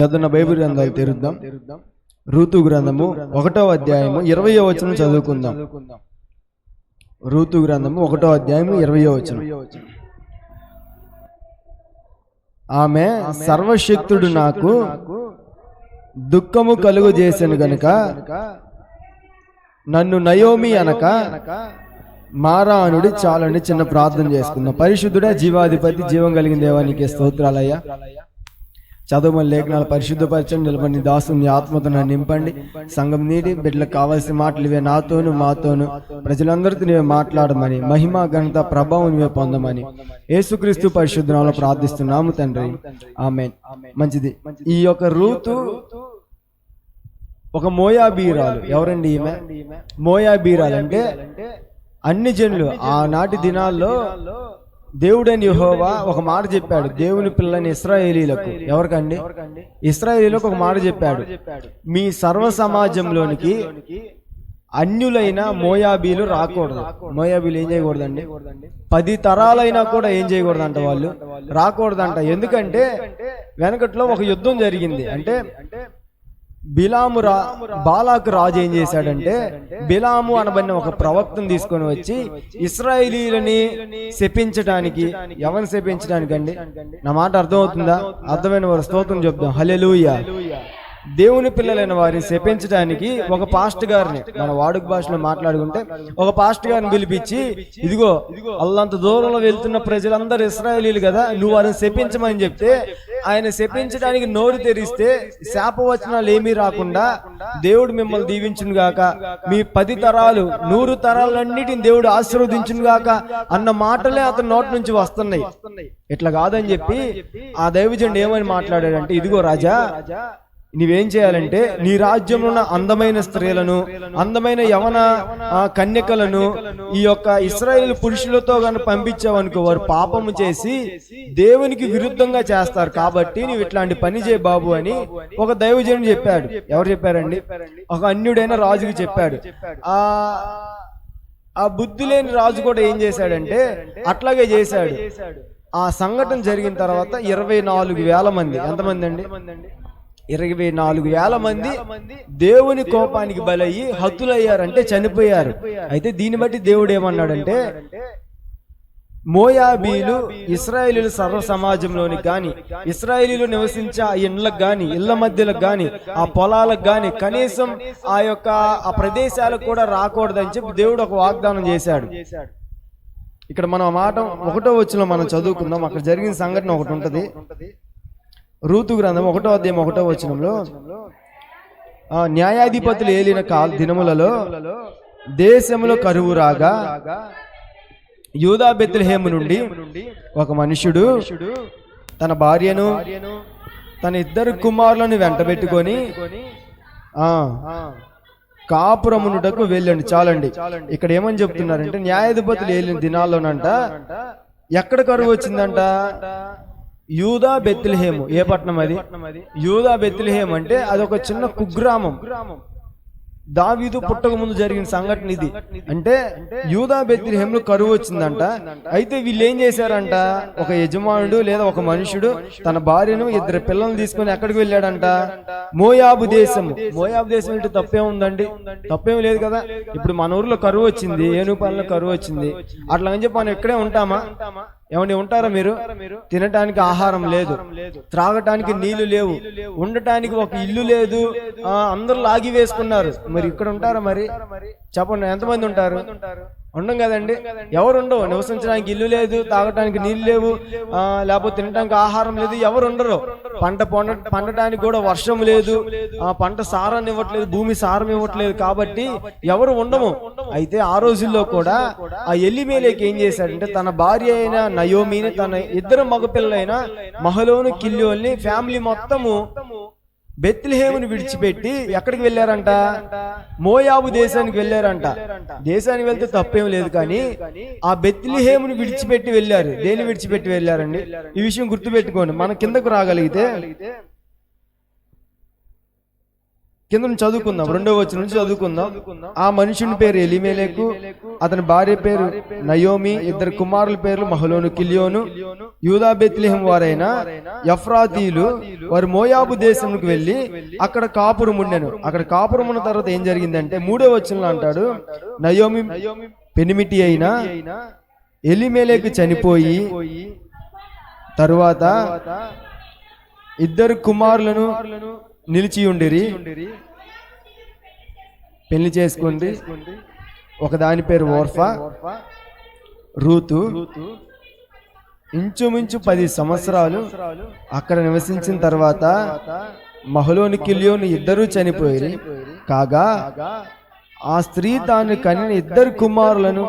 చదువున్న Bible గ్రంథాలు తెరుద్దాం. Ruth గ్రంథము 1వ అధ్యాయము 20వ వచనం చదువుకుందాం. రూతు గ్రంథము 1వ అధ్యాయము 20వ వచనం. ఆమె సర్వశక్తుడు నాకు దుఃఖము కలుగు చేసెను గనుక నన్ను నయోమి అనక మారా అనుడి చాలని చిన్న ప్రార్థన చేసుకుందాం. పరిశుద్ధుడా, జీవాధిపతి, జీవం కలిగిన దేవానికి స్తోత్రాలయ్యా. చదువుమని లేఖనాలు పరిశుద్ధపరచండి, నిలబడి దాసుని ఆత్మతో నన్ను నింపండి. సంఘం నీటి బిడ్డలకు కావాల్సిన మాటలు ఇవే నాతోను మాతోను ప్రజలందరితో నీవే మాట్లాడమని, మహిమ ఘనత ప్రభావం నీవే పొందమని యేసుక్రీస్తు పరిశుద్ధ నామములో ప్రార్థిస్తున్నాము తండ్రి, ఆమేన్. మంచిది. ఈ యొక్క రూతు ఒక మోయాబీరాలు. ఎవరండి ఈమె? మోయాబీరాలు అంటే అన్ని జనులు ఆనాటి దినాల్లో దేవుడైన యెహోవా ఒక మాట చెప్పాడు దేవుని పిల్లని ఇశ్రాయేలీలకు. ఎవరికండి? ఇశ్రాయేలీలకు ఒక మాట చెప్పాడు, మీ సర్వ సమాజంలోనికి అన్యులైన మోయాబీలు రాకూడదు. మోయాబీలు ఏం చేయకూడదండి? 10 తరాలైనా కూడా ఏం చేయకూడదంట, వాళ్ళు రాకూడదంట. ఎందుకంటే వెనకట్లో ఒక యుద్ధం జరిగింది. అంటే బాలాకు రాజు ఏం చేశాడంటే, బిలాము అనబడిన ఒక ప్రవక్తను తీసుకొని వచ్చి ఇశ్రాయేలీలని శపించడానికి. ఎవరిని శపించడానికి అండి? నా మాట అర్థమవుతుందా? అర్థమైన వారు స్తోత్రం చెప్దాం. హల్లెలూయా. దేవుని పిల్లలైన వారిని శపించడానికి ఒక పాస్ట్ గారిని, మన వాడుక భాషలో మాట్లాడుకుంటే ఒక పాస్ట్ గారిని పిలిపించి, ఇదిగో అల్లంత దూరంలో వెళ్తున్న ప్రజలందరూ ఇశ్రాయేలీలు కదా, నువ్వు వారిని శపించమని చెప్తే ఆయన శపించడానికి నోరు తెరిస్తే శాపవచనాలు ఏమీ రాకుండా దేవుడు మిమ్మల్ని దీవించును గాక, మీ 10 తరాలు 100 తరాలన్నిటిని దేవుడు ఆశీర్వదించును గాక అన్న మాటలే అతని నోటి నుంచి వస్తున్నాయి. ఇట్లా కాదని చెప్పి ఆ దైవజనుడు ఏమని మాట్లాడాడంటే, ఇదిగో రాజా, నీవేం చేయాలంటే నీ రాజ్యంలో ఉన్న అందమైన స్త్రీలను, అందమైన యవన కన్యకలను ఈ యొక్క ఇశ్రాయేలు పురుషులతో గాని పంపించావనుకో, వారు పాపము చేసి దేవునికి విరుద్ధంగా చేస్తారు, కాబట్టి నీవు ఇట్లాంటి పని చేయ బాబు అని ఒక దైవజనుడు చెప్పాడు. ఎవరు చెప్పారండి? ఒక అన్యుడైన రాజుకి చెప్పాడు. ఆ బుద్ధి లేని రాజు కూడా ఏం చేశాడంటే అట్లాగే చేశాడు. ఆ సంఘటన జరిగిన తర్వాత 24,000 మంది, ఎంతమంది అండి? 24,000 మంది దేవుని కోపానికి బలయ్యి హతులయ్యారంటే చనిపోయారు. అయితే దీన్ని బట్టి దేవుడు ఏమన్నాడంటే, మోయాబీలు ఇశ్రాయేలీల సర్వ సమాజంలోనికి గాని, ఇశ్రాయేలీలు నివసించే ఆ ఇండ్లకు గాని, ఇళ్ల మధ్యలకు గాని, ఆ పొలాలకు గాని, కనీసం ఆ ప్రదేశాలకు కూడా రాకూడదని చెప్పి దేవుడు ఒక వాగ్దానం చేశాడు. ఇక్కడ మనం ఆ మాట 1వ వచనంలో మనం చదువుకుందాం. అక్కడ జరిగిన సంఘటన ఒకటి ఉంటది. రూతు గ్రంథం 1వ అధ్యాయం 1వ వచనంలో, న్యాయాధిపతులు ఏలిన దినములలో దేశములో కరువు రాగా యూదా బెత్లెహేము నుండి ఒక మనుషుడు తన భార్యను తన 2 కుమారులను వెంటబెట్టుకొని కాపురమునుటకు వెళ్ళండి. చాలండి. ఇక్కడ ఏమని చెప్తున్నారంటే, న్యాయాధిపతులు ఏలిన దినాల్లోనంట ఎక్కడ కరువు వచ్చిందంట? యూదా బెత్లెహేము. ఏ పట్టణం అది? యూదా బెత్లెహేము అంటే అదొక చిన్న కుగ్రామం. దావీదు పుట్టక ముందు జరిగిన సంఘటన ఇది. అంటే యూదా బెత్లెహేములో కరువు వచ్చిందంట. అయితే వీళ్ళు ఏం చేశారంట, ఒక యజమానుడు లేదా ఒక మనుషుడు తన భార్యను 2 పిల్లలను తీసుకొని ఎక్కడికి వెళ్ళాడంట? మోయాబు దేశము. మోయాబు దేశం అంటే తప్పేం ఉందండి? తప్పేం లేదు కదా. ఇప్పుడు మన ఊర్లో కరువు వచ్చింది, ఏనుపాలలో కరువు వచ్చింది, అట్లా అని చెప్పి మనం ఇక్కడే ఉంటామా? ఏమండి, ఉంటారా మీరు? తినటానికి ఆహారం లేదు, త్రాగటానికి నీళ్లు లేవు, ఉండటానికి ఒక ఇల్లు లేదు, అందరూ లాగి వేసుకున్నారు. మరి ఇక్కడ ఉంటారా? మరి చెప్పండి, ఎంతమంది ఉంటారు? ఉండం కదండి. ఎవరు ఉండవు. నివసించడానికి ఇల్లు లేదు, తాగటానికి నీళ్ళు లేవు, లేకపోతే తినడానికి ఆహారం లేదు, ఎవరు ఉండరు. పండటానికి కూడా వర్షం లేదు, పంట సారాన్ని ఇవ్వట్లేదు, భూమి సారం ఇవ్వట్లేదు, కాబట్టి ఎవరు ఉండము. అయితే ఆ రోజుల్లో కూడా ఆ ఎలీమెలెకు ఏం చేశాడంటే, తన భార్య అయిన నయోమిని, తన 2 మగపిల్లలైన మహలోను కిల్యోల్ని, ఫ్యామిలీ మొత్తము బెత్లెహేముని విడిచిపెట్టి ఎక్కడికి వెళ్ళారంట? మోయాబు దేశానికి వెళ్ళారంట. దేశానికి వెళ్తే తప్పేం లేదు, కానీ ఆ బెత్లెహేముని విడిచిపెట్టి వెళ్ళారు. దేన్ని విడిచిపెట్టి వెళ్ళారండి? ఈ విషయం గుర్తుపెట్టుకోండి. మన కిందకు రాగలిగితే కింద నుంచి చదువుకుందాం, 2వ వచనం నుంచి చదువుకుందాం. ఆ మనుషుని పేరు ఎలీమెలెకు, అతని భార్య పేరు నయోమి, 2 కుమారుల పేర్లు మహలోను, కిలియోను. యూదా బెత్లెహేము వారైన ఎఫ్రాతీయులు వారు మోయాబు దేశంకి వెళ్ళి అక్కడ కాపురం ఉండెను. అక్కడ కాపురం ఉన్న తర్వాత ఏం జరిగిందంటే 3వ వచనంలో అంటాడు, నయోమి పెనిమిటి అయిన ఎలీమెలెకు చనిపోయి తరువాత 2 కుమారులను నిలిచి ఉండిరి, పెళ్లి చేసుకుంది. ఒకదాని పేరు ఓర్ఫా, రూతు. ఇంచుమించు 10 సంవత్సరాలు అక్కడ నివసించిన తర్వాత మహలోని కిలియోను 2 చనిపోయి కాగా ఆ స్త్రీ తాను కనిన 2 కుమారులను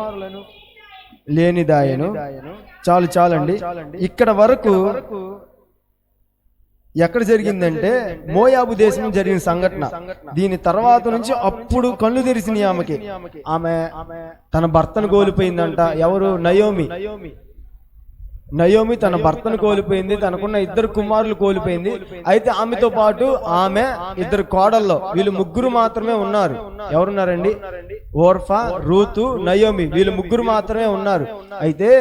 లేనిదాయను. చాలండి. ఇక్కడ వరకు ఎక్కడ జరిగిందంటే మోయాబు దేశం జరిగిన సంఘటన. దీని తర్వాత నుంచి అప్పుడు కళ్ళు తెరిసింది ఆమెకి. ఆమె తన భర్తను కోల్పోయిందంట. ఎవరు? నయోమి తన భర్తను కోల్పోయింది, తనకున్న 2 కుమారులు కోల్పోయింది. అయితే ఆమెతో పాటు ఆమె 2 కోడల్లో, వీళ్ళు 3 మాత్రమే ఉన్నారు. ఎవరున్నారండి? ఓర్ఫా, రూతు, నయోమి, వీళ్ళు 3 మాత్రమే ఉన్నారు. అయితే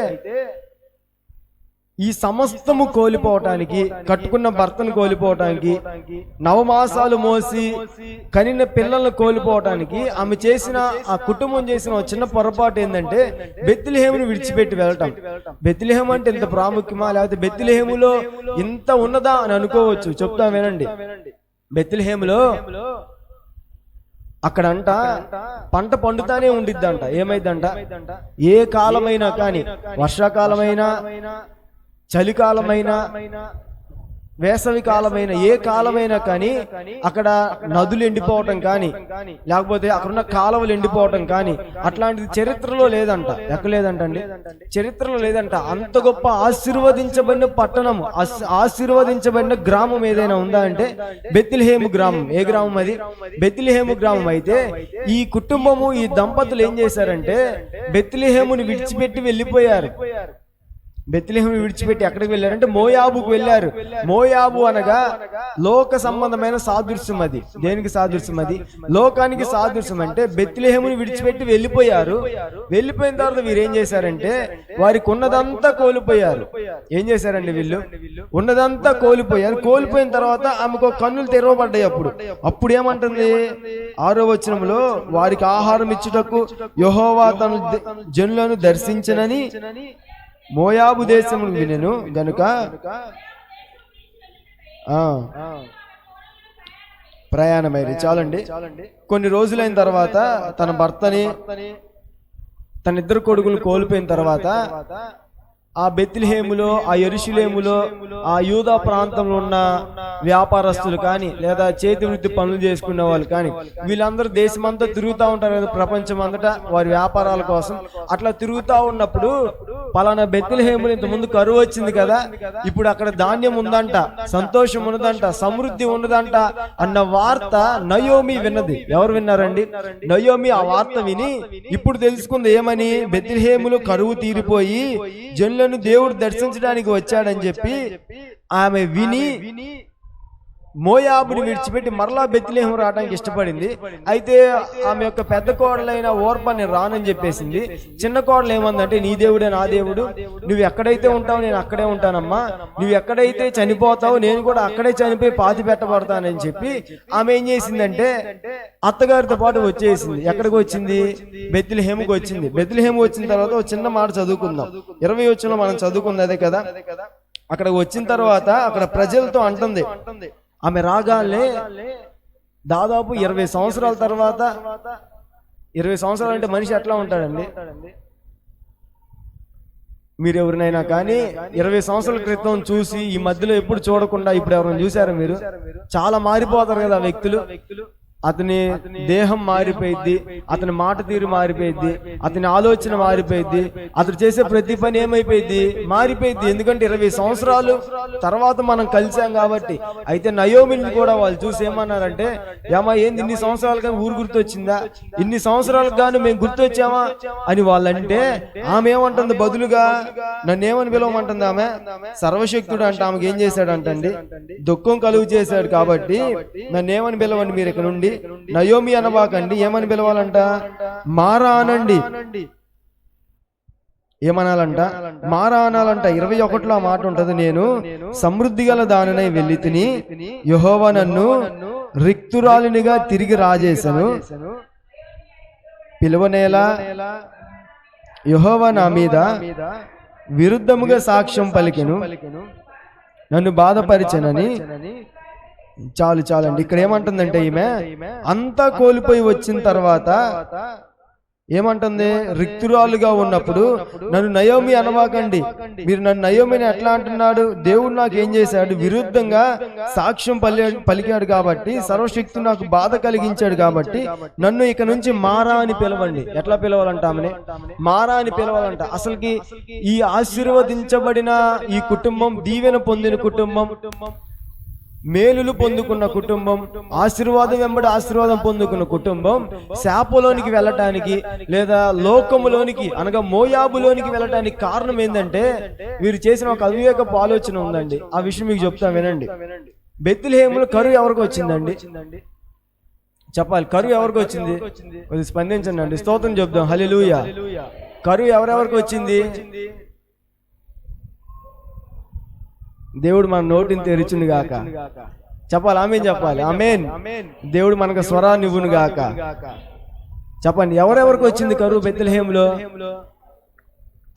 ఈ సమస్తము కోల్పోవటానికి, కట్టుకున్న భర్తను కోల్పోవటానికి, 9 మాసాలు మోసి కనిన పిల్లలను కోల్పోవటానికి ఆమె చేసిన, ఆ కుటుంబం చేసిన చిన్న పొరపాటు ఏంటంటే బెత్లెహేమును విడిచిపెట్టి వెళ్ళటం. బెత్లెహేము అంటే ఇంత ప్రాముఖ్యమా, లేకపోతే బెత్లెహేములో ఇంత ఉన్నదా అని అనుకోవచ్చు. చెప్తా వినండి. బెత్లెహేములో అక్కడంట పంట పండుతానే ఉండిద్దంట. ఏమైందంట? ఏ కాలమైనా కానీ, వర్షాకాలమైనా, చలికాలమైనా, వేసవి కాలమైన, ఏ కాలమైనా కానీ అక్కడ నదులు ఎండిపోవటం కానీ, లేకపోతే అక్కడున్న కాలువలు ఎండిపోవటం కానీ అట్లాంటిది చరిత్రలో లేదంట. ఎక్కడ లేదంట అండి? చరిత్రలో లేదంట. అంత గొప్ప ఆశీర్వదించబడిన పట్టణం, ఆశీర్వదించబడిన గ్రామం ఏదైనా ఉందా అంటే బెత్లెహేము గ్రామం. ఏ గ్రామం అది? బెత్లెహేము గ్రామం. అయితే ఈ కుటుంబము, ఈ దంపతులు ఏం చేశారంటే బెత్లెహేముని విడిచిపెట్టి వెళ్ళిపోయారు. బెత్లెహేము విడిచిపెట్టి ఎక్కడికి వెళ్ళారంటే మోయాబుకు వెళ్ళారు. మోయాబు అనగా లోక సంబంధమైన సాదృశ్యం. అది దేనికి సాదృశ్యం? అది లోకానికి సాదృశ్యం. అంటే బెత్లెహేముని విడిచిపెట్టి వెళ్ళిపోయారు. వెళ్ళిపోయిన తర్వాత వీరు ఏం చేశారంటే వారికి ఉన్నదంతా కోల్పోయారు. ఏం చేశారండి వీళ్ళు? ఉన్నదంతా కోల్పోయారు. కోల్పోయిన తర్వాత ఆమెకు కన్నులు తెరవబడ్డాయి. అప్పుడు ఏమంటుంది? 6వ వచనంలో, వారికి ఆహారం ఇచ్చుటకు యెహోవా తన జనులను దర్శించనని మోయాబు దేశము వినెను గనుక ప్రయాణమైంది. చాలండి. కొన్ని రోజులైన తర్వాత తన భర్తని, తన 2 కొడుకులు కోల్పోయిన తర్వాత ఆ బెత్లెహేములో, ఆ యెరూషలేములో, ఆ యూదా ప్రాంతంలో ఉన్న వ్యాపారస్తులు కానీ, లేదా చేతి వృత్తి పనులు చేసుకునే వాళ్ళు కానీ, వీళ్ళందరూ దేశమంతా తిరుగుతూ ఉంటారు కదా, ప్రపంచం అంతటా వారి వ్యాపారాల కోసం. అట్లా తిరుగుతూ ఉన్నప్పుడు పలానా బెత్లెహేములో ఇంత ముందు కరువు వచ్చింది కదా, ఇప్పుడు అక్కడ ధాన్యం ఉందంట, సంతోషం ఉన్నదంట, సమృద్ధి ఉన్నదంట అన్న వార్త నయోమి విన్నది. ఎవరు విన్నారండి? నయోమి ఆ వార్త విని ఇప్పుడు తెలుసుకుంది. ఏమని? బెత్లెహేములో కరువు తీరిపోయి జనులను దేవుడు దర్శించడానికి వచ్చాడని చెప్పి ఆమె విని మోయాబుని విడిచిపెట్టి మరలా బెత్లెహేము రావడానికి ఇష్టపడింది. అయితే ఆమె యొక్క పెద్ద కోడలైన ఓర్పా నేను రానని చెప్పేసింది. చిన్న కోడలు ఏమందంటే, నీ దేవుడే నా దేవుడు, నువ్వు ఎక్కడైతే ఉంటావు నేను అక్కడే ఉంటానమ్మా, నువ్వు ఎక్కడైతే చనిపోతావు నేను కూడా అక్కడే చనిపోయి పాతి పెట్టబడతానని చెప్పి ఆమె ఏం చేసిందంటే అత్తగారితో పాటు వచ్చేసింది. ఎక్కడికి వచ్చింది? బెత్లెహేముకి వచ్చింది. బెత్లెహేము వచ్చిన తర్వాత ఒక చిన్న మాట చదువుకుందాం. 20వ వచనంలో మనం చదువుకుంది అదే కదా. అక్కడికి వచ్చిన తర్వాత అక్కడ ప్రజలతో అంటుంది, ఆమె రాగానే దాదాపు 20 సంవత్సరాల తర్వాత, 20 సంవత్సరాలు అంటే మనిషి ఎట్లా ఉంటాడండి? మీరు ఎవరినైనా కానీ 20 సంవత్సరాల క్రితం చూసి ఈ మధ్యలో ఎప్పుడు చూడకుండా ఇప్పుడు ఎవరైనా చూసారా మీరు? చాలా మారిపోతారు కదా వ్యక్తులు. అతని దేహం మారిపోయింది, అతని మాట తీరు మారిపోయింది, అతని ఆలోచన మారిపోయింది, అతను చేసే ప్రతి పని ఏమైపోయింది? మారిపోయింది. ఎందుకంటే 20 సంవత్సరాలు తర్వాత మనం కలిసాం కాబట్టి. అయితే నయోమిని కూడా వాళ్ళు చూసి ఏమన్నారంటే, ఏమా ఏంది ఇన్ని సంవత్సరాలు కానీ ఊరు గుర్తొచ్చిందా, ఇన్ని సంవత్సరాలకు గాను మేము గుర్తొచ్చామా అని వాళ్ళంటే ఆమె ఏమంటుంది బదులుగా? నన్ను ఏమని పిలవమంటుంది ఆమె? సర్వశక్తుడు అంట. ఆమెకి ఏం చేశాడంటండి? దుఃఖం కలుగు చేశాడు కాబట్టి నన్ను ఏమని పిలవండి మీరు ఇక్కడ నుండి నయోమి అనవాకండి, ఏమని పిలవాలంట? మారా అనండి. ఏమనాలంట? మారా అనాలంట. 21లో ఆ మాట ఉంటది, నేను సమృద్ధి గల దానినై వెళ్ళి తిని యెహోవా నన్ను రిక్తురాలినిగా తిరిగి రాజేశను. పిలువనేలా యెహోవా నా మీద విరుద్ధముగా సాక్ష్యం పలికెను, నన్ను బాధపరిచెనని. చాలండి. ఇక్కడ ఏమంటుందంటే ఈమె అంతా కోల్పోయి వచ్చిన తర్వాత ఏమంటుంది? రిక్తురాలుగా ఉన్నప్పుడు నన్ను నయోమి అనవాకండి. మీరు నన్ను నయోమిని ఎట్లా అంటున్నాడు? దేవుడు నాకు ఏం చేశాడు? విరుద్ధంగా సాక్ష్యం పలికాడు కాబట్టి, సర్వశక్తుడు నాకు బాధ కలిగించాడు కాబట్టి నన్ను ఇక నుంచి మారా అని పిలవండి. ఎట్లా పిలవాలంట? ఆమెని మారా అని పిలవాలంట. అసలుకి ఈ ఆశీర్వదించబడిన ఈ కుటుంబం, దీవెన పొందిన కుటుంబం, మేలులు పొందుకున్న కుటుంబం, ఆశీర్వాదం వెంబడి ఆశీర్వాదం పొందుకున్న కుటుంబం శాపలోనికి వెళ్ళటానికి లేదా లోకములోనికి అనగా మోయాబులోనికి వెళ్ళటానికి కారణం ఏంటంటే వీరు చేసిన ఒక అవివేకపు ఆలోచన ఉందండి. ఆ విషయం మీకు చెప్తా వినండి. బెత్లెహేములో కరువు ఎవరికి వచ్చిందండి? చెప్పాలి. కరువు ఎవరికి వచ్చింది? అది స్పందించండి అండి. స్తోత్రం చెప్దాం. హల్లెలూయా. కరువు ఎవరెవరికి వచ్చింది? దేవుడు మన నోటిని తెరిచును గాక. చెప్పాలి. ఆమేన్ చెప్పాలి. ఆమేన్. దేవుడు మనకు స్వరాన్ని ఇవ్వును గాక. చెప్పండి, ఎవరెవరికి వచ్చింది కరువు బెత్లెహేములో?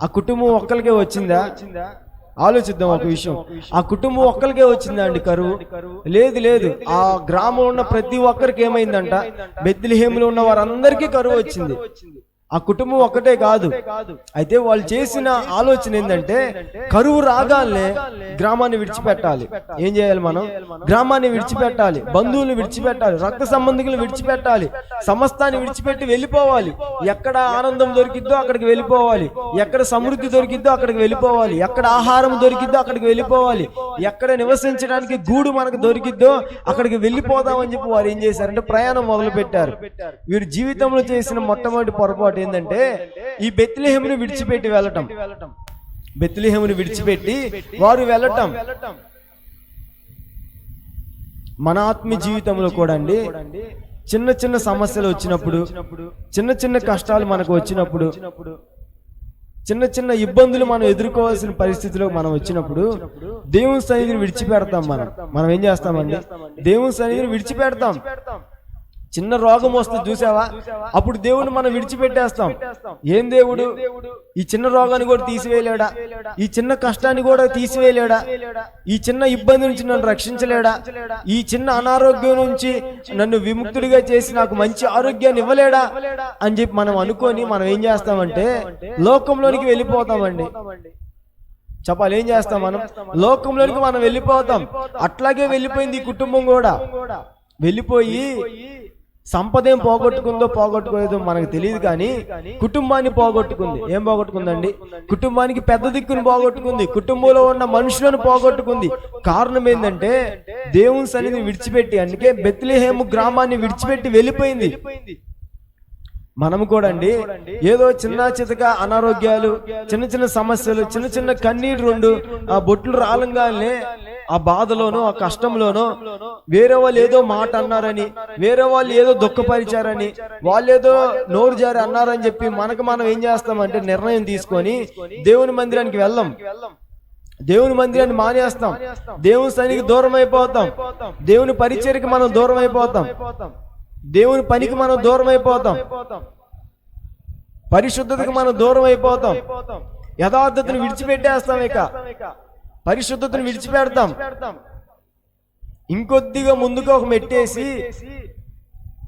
ఆ కుటుంబం ఒక్కరికే వచ్చిందా? ఆలోచిద్దాం ఒక విషయం. ఆ కుటుంబం ఒక్కరికే వచ్చిందా అండి కరువు? లేదు. ఆ గ్రామంలో ఉన్న ప్రతి ఒక్కరికి ఏమైందంట? బెత్లెహేములో ఉన్న వారందరికీ కరువు వచ్చింది. ఆ కుటుంబం ఒక్కటే కాదు. అయితే వాళ్ళు చేసిన ఆలోచన ఏంటంటే కరువు రాగానే గ్రామాన్ని విడిచిపెట్టాలి. ఏం చేయాలి? మనం గ్రామాన్ని విడిచిపెట్టాలి, బంధువులను విడిచిపెట్టాలి, రక్త సంబంధికులను విడిచిపెట్టాలి, సమస్తాన్ని విడిచిపెట్టి వెళ్ళిపోవాలి. ఎక్కడ ఆనందం దొరికిద్దో అక్కడికి వెళ్ళిపోవాలి, ఎక్కడ సమృద్ధి దొరికిద్దో అక్కడికి వెళ్ళిపోవాలి, ఎక్కడ ఆహారం దొరికిద్దో అక్కడికి వెళ్ళిపోవాలి, ఎక్కడ నివసించడానికి గూడు మనకు దొరికిద్దో అక్కడికి వెళ్ళిపోదామని చెప్పి వారు ఏం చేశారంటే ప్రయాణం మొదలు పెట్టారు. వీరు జీవితంలో చేసిన మొట్టమొదటి పొరపాటు ఏంటంటే ఈ బెత్లెహేమును విడిచిపెట్టి వెళ్ళటం. బెత్లెహేమును విడిచిపెట్టి వారు వెళ్ళటం. మన ఆత్మీయ జీవితంలో కూడా అండి చిన్న చిన్న సమస్యలు వచ్చినప్పుడు, చిన్న చిన్న కష్టాలు మనకు వచ్చినప్పుడు, చిన్న చిన్న ఇబ్బందులు మనం ఎదుర్కోవాల్సిన పరిస్థితిలో మనం వచ్చినప్పుడు దేవుని సన్నిధిని విడిచిపెడతాం. మనం ఏం చేస్తామండి? దేవుని సన్నిధిని విడిచిపెడతాం. చిన్న రోగం వస్తే చూసావా, అప్పుడు దేవుని మనం విడిచిపెట్టేస్తాం. ఏం దేవుడు ఈ చిన్న రోగాన్ని కూడా తీసివేయలేడా? ఈ చిన్న కష్టాన్ని కూడా తీసివేయలేడా? ఈ చిన్న ఇబ్బంది నుంచి నన్ను రక్షించలేడా? ఈ చిన్న అనారోగ్యం నుంచి నన్ను విముక్తుడిగా చేసి నాకు మంచి ఆరోగ్యాన్ని ఇవ్వలేడా అని చెప్పి మనం అనుకొని మనం ఏం చేస్తామంటే లోకంలోనికి వెళ్ళిపోతామండి. చెప్పాలి. ఏం చేస్తాం? మనం లోకంలోనికి మనం వెళ్ళిపోతాం. అట్లాగే వెళ్ళిపోయింది ఈ కుటుంబం కూడా. వెళ్ళిపోయి సంపదేం పోగొట్టుకోలేదో మనకు తెలియదు, కానీ కుటుంబాన్ని పోగొట్టుకుంది. ఏం పోగొట్టుకుందండి? కుటుంబానికి పెద్ద దిక్కును పోగొట్టుకుంది, కుటుంబంలో ఉన్న మనుషులను పోగొట్టుకుంది. కారణం ఏంటంటే దేవుని సన్నిధిని విడిచిపెట్టి, అందుకే బెత్లెహేము గ్రామాన్ని విడిచిపెట్టి వెళ్ళిపోయింది. మనము కూడా అండి ఏదో చిన్న చితక అనారోగ్యాలు, చిన్న చిన్న సమస్యలు, చిన్న చిన్న కన్నీరు రెండు ఆ బొట్లు రాలంగానే ఆ బాధలోనో ఆ కష్టంలోనో వేరే వాళ్ళు ఏదో మాట అన్నారని, వేరే వాళ్ళు ఏదో దుఃఖపరిచారని, వాళ్ళు ఏదో నోరు జారి అన్నారని చెప్పి మనం ఏం చేస్తామంటే నిర్ణయం తీసుకొని దేవుని మందిరానికి వెళ్ళాం, దేవుని మందిరాన్ని మానేస్తాం, దేవుని సన్నిధికి దూరం అయిపోతాం, దేవుని పరిచర్యకి మనం దూరం అయిపోతాం, దేవుని పనికి మనం దూరం అయిపోతాం, పరిశుద్ధతకు మనం దూరం అయిపోతాం, యథార్థతను విడిచిపెట్టేస్తాం, ఇక పరిశుద్ధతను విడిచిపెడతాం. ఇంకొద్దిగా ముందుకు ఒక మెట్టేసి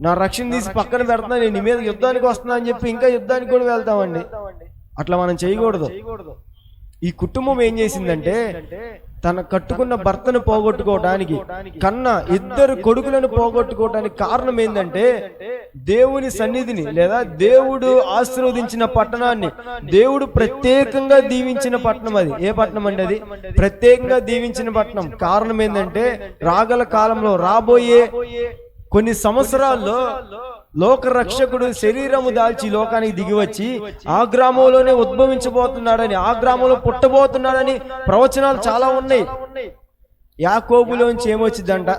నా రక్షణ తీసి పక్కన పెడతా, నేను నీ మీద యుద్ధానికి వస్తున్నా అని చెప్పి ఇంకా యుద్ధానికి కూడా వెళ్తామండి. అట్లా మనం చేయకూడదు. ఈ కుటుంబం ఏం చేసిందంటే తన కట్టుకున్న భర్తను పోగొట్టుకోవడానికి, కన్నా ఇద్దరు కొడుకులను పోగొట్టుకోవడానికి కారణం ఏంటంటే దేవుని సన్నిధిని లేదా దేవుడు ఆశీర్వదించిన పట్టణాన్ని, దేవుడు ప్రత్యేకంగా దీవించిన పట్టణం. అది ఏ పట్టణం అండి? అది ప్రత్యేకంగా దీవించిన పట్టణం. కారణం ఏంటంటే రాగల కాలంలో రాబోయే కొన్ని సంవత్సరాల్లో లోక రక్షకుడు శరీరము దాల్చి లోకానికి దిగివచ్చి ఆ గ్రామంలోనే ఉద్భవించబోతున్నాడని, ఆ గ్రామంలో పుట్టబోతున్నాడని ప్రవచనాలు చాలా ఉన్నాయి. యాకోబులోంచి ఏమొచ్చిందంట?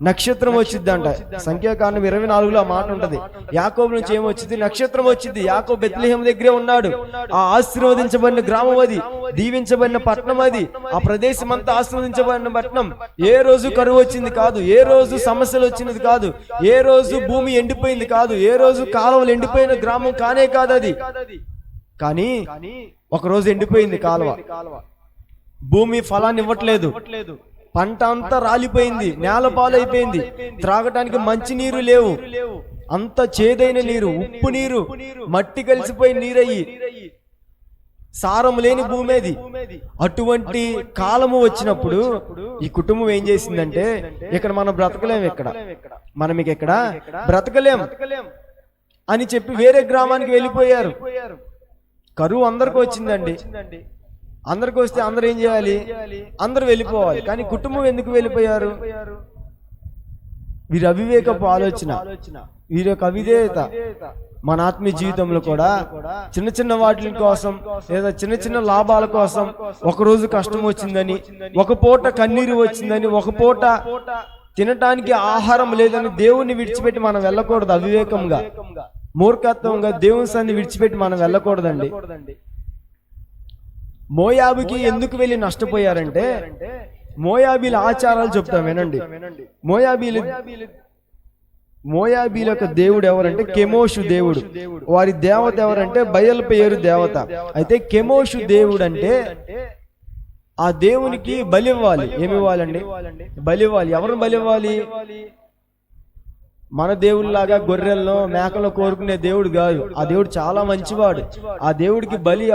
నక్షత్రం వచ్చిందంట. సంఖ్యాకాండం 24లో ఆ మాట ఉంటది. యాకోబు నుంచి ఏమొచ్చింది? నక్షత్రం వచ్చింది. యాకోబు బెత్లెహేం దగ్గరే ఉన్నాడు. ఆ ఆశీర్వదించబడిన గ్రామం అది, దీవించబడిన పట్టణం అది, ఆ ప్రదేశం అంతా ఆశీర్వదించబడిన పట్టణం. ఏ రోజు కరువు వచ్చింది కాదు, ఏ రోజు సమస్యలు వచ్చినది కాదు, ఏ రోజు భూమి ఎండిపోయింది కాదు, ఏ రోజు కాలువలు ఎండిపోయిన గ్రామం కానే కాదు అది. కానీ ఒక రోజు ఎండిపోయింది కాలువ, భూమి ఫలాన్ని ఇవ్వట్లేదు, పంట అంతా రాలిపోయింది, నేల పాలైపోయింది, త్రాగటానికి మంచి నీరు లేవు, అంత చేదైన నీరు, ఉప్పు నీరు, మట్టి కలిసిపోయి నీరయ్యి సారం లేని భూమి అది. అటువంటి కాలము వచ్చినప్పుడు ఈ కుటుంబం ఏం చేసిందంటే, ఇక్కడ మనం బ్రతకలేం, మనం ఇక్కడ బ్రతకలేం అని చెప్పి వేరే గ్రామానికి వెళ్ళిపోయారు. కరువు అందరికి వచ్చిందండి. అందరికి వస్తే అందరు ఏం చేయాలి? అందరు వెళ్ళిపోవాలి. కానీ కుటుంబం ఎందుకు వెళ్ళిపోయారు? వీరి అవివేకపు ఆలోచన, వీరి యొక్క అవిధేయత. మన ఆత్మీయ జీవితంలో కూడా చిన్న చిన్న వాటి కోసం లేదా చిన్న చిన్న లాభాల కోసం ఒక రోజు కష్టం వచ్చిందని, ఒక పూట కన్నీరు వచ్చిందని, ఒక పూట తినటానికి ఆహారం లేదని దేవుణ్ణి విడిచిపెట్టి మనం వెళ్ళకూడదు. అవివేకంగా, మూర్ఖత్వంగా దేవుని సన్నిధిని విడిచిపెట్టి మనం వెళ్ళకూడదండి. మోయాబుకి ఎందుకు వెళ్ళి నష్టపోయారంటే, మోయాబీల ఆచారాలు చెప్తాం వినండి. మోయాబీల యొక్క దేవుడు ఎవరంటే కెమోషు దేవుడు. వారి దేవత ఎవరంటే బయల్పెయోరు దేవత. అయితే కెమోషు దేవుడు అంటే ఆ దేవునికి బలి ఇవ్వాలి. ఏమి ఇవ్వాలండి? బలి ఇవ్వాలి. ఎవరిని బలి ఇవ్వాలి? మన దేవుళ్ళలాగా గొర్రెలను మేకలను కోరుకునే దేవుడు కాదు. ఆ దేవుడు చాలా మంచివాడు. ఆ దేవుడికి బలి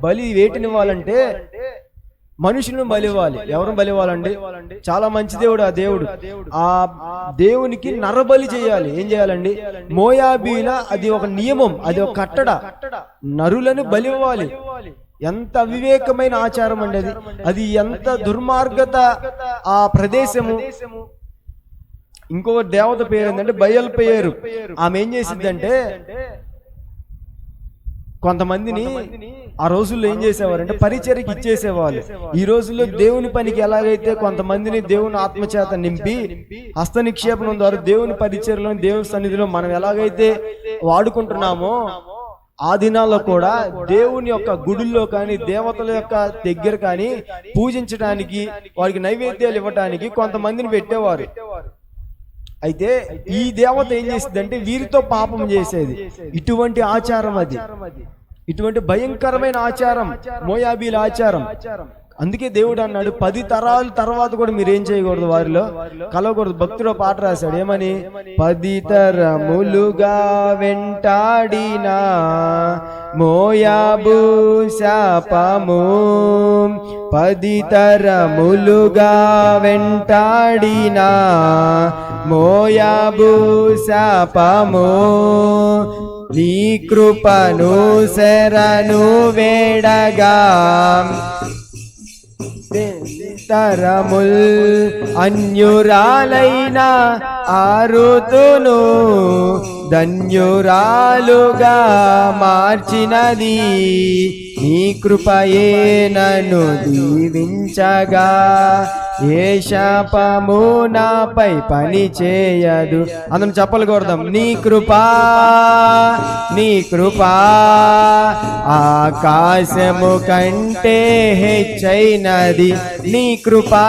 బలి వేటినివ్వాలంటే మనుషులను బలి ఇవ్వాలి. ఎవరిని బలి ఇవ్వాలండి? చాలా మంచి దేవుడు ఆ దేవుడు. ఆ దేవునికి నరబలి చేయాలి. ఏం చేయాలండి? మోయాబీల అది ఒక నియమం, అది ఒక కట్టడ. నరులను బలి ఇవ్వాలి. ఎంత అవివేకమైన ఆచారం అండి అది. అది ఎంత దుర్మార్గత ఆ ప్రదేశము. ఇంకో దేవత పేరు ఏంటంటే బయల్పెయోరు. ఆమె ఏం చేసిద్దంటే, కొంతమందిని ఆ రోజుల్లో ఏం చేసేవారంటే పరిచర్యకి ఇచ్చేసేవాళ్ళు. ఈ రోజుల్లో దేవుని పనికి ఎలాగైతే కొంతమందిని దేవుని ఆత్మచేత నింపి హస్త నిక్షేపణం ద్వారా దేవుని పరిచర్యలో, దేవుని సన్నిధిలో మనం ఎలాగైతే వాడుకుంటున్నామో, ఆ దినాల్లో కూడా దేవుని యొక్క గుడుల్లో కానీ దేవతల యొక్క దగ్గర కానీ పూజించడానికి, వారికి నైవేద్యాలు ఇవ్వటానికి కొంతమందిని పెట్టేవారు. అయితే ఈ దేవత ఏం చేసిందంటే వీరితో పాపం చేసేది. ఇటువంటి ఆచారం అది, ఇటువంటి భయంకరమైన ఆచారం మోయాబీల ఆచారం. అందుకే దేవుడు అన్నాడు, 10 తరాల తర్వాత కూడా మీరేం చేయకూడదు, వారిలో కలవకూడదు. భక్తుడు పాట రాశాడు, ఏమని? 10 తరములుగా వెంటాడిన మోయాబు శాపము, 10 తరములుగా వెంటాడిన మోయాబు శాపము, నీ కృపను శరణు వేడగా తరముల్ అన్యురాలైన ఆరుతును ధన్యురాలుగా మార్చినది, నీ కృపయే నన్ను దీవించగా, ఏ శాపము నాపై పని చేయదు. అందరం చెప్పలు కొడదాం. నీ కృపా, నీ కృపా ఆకాశము కంటే హెచ్చైనది, నీ కృపా,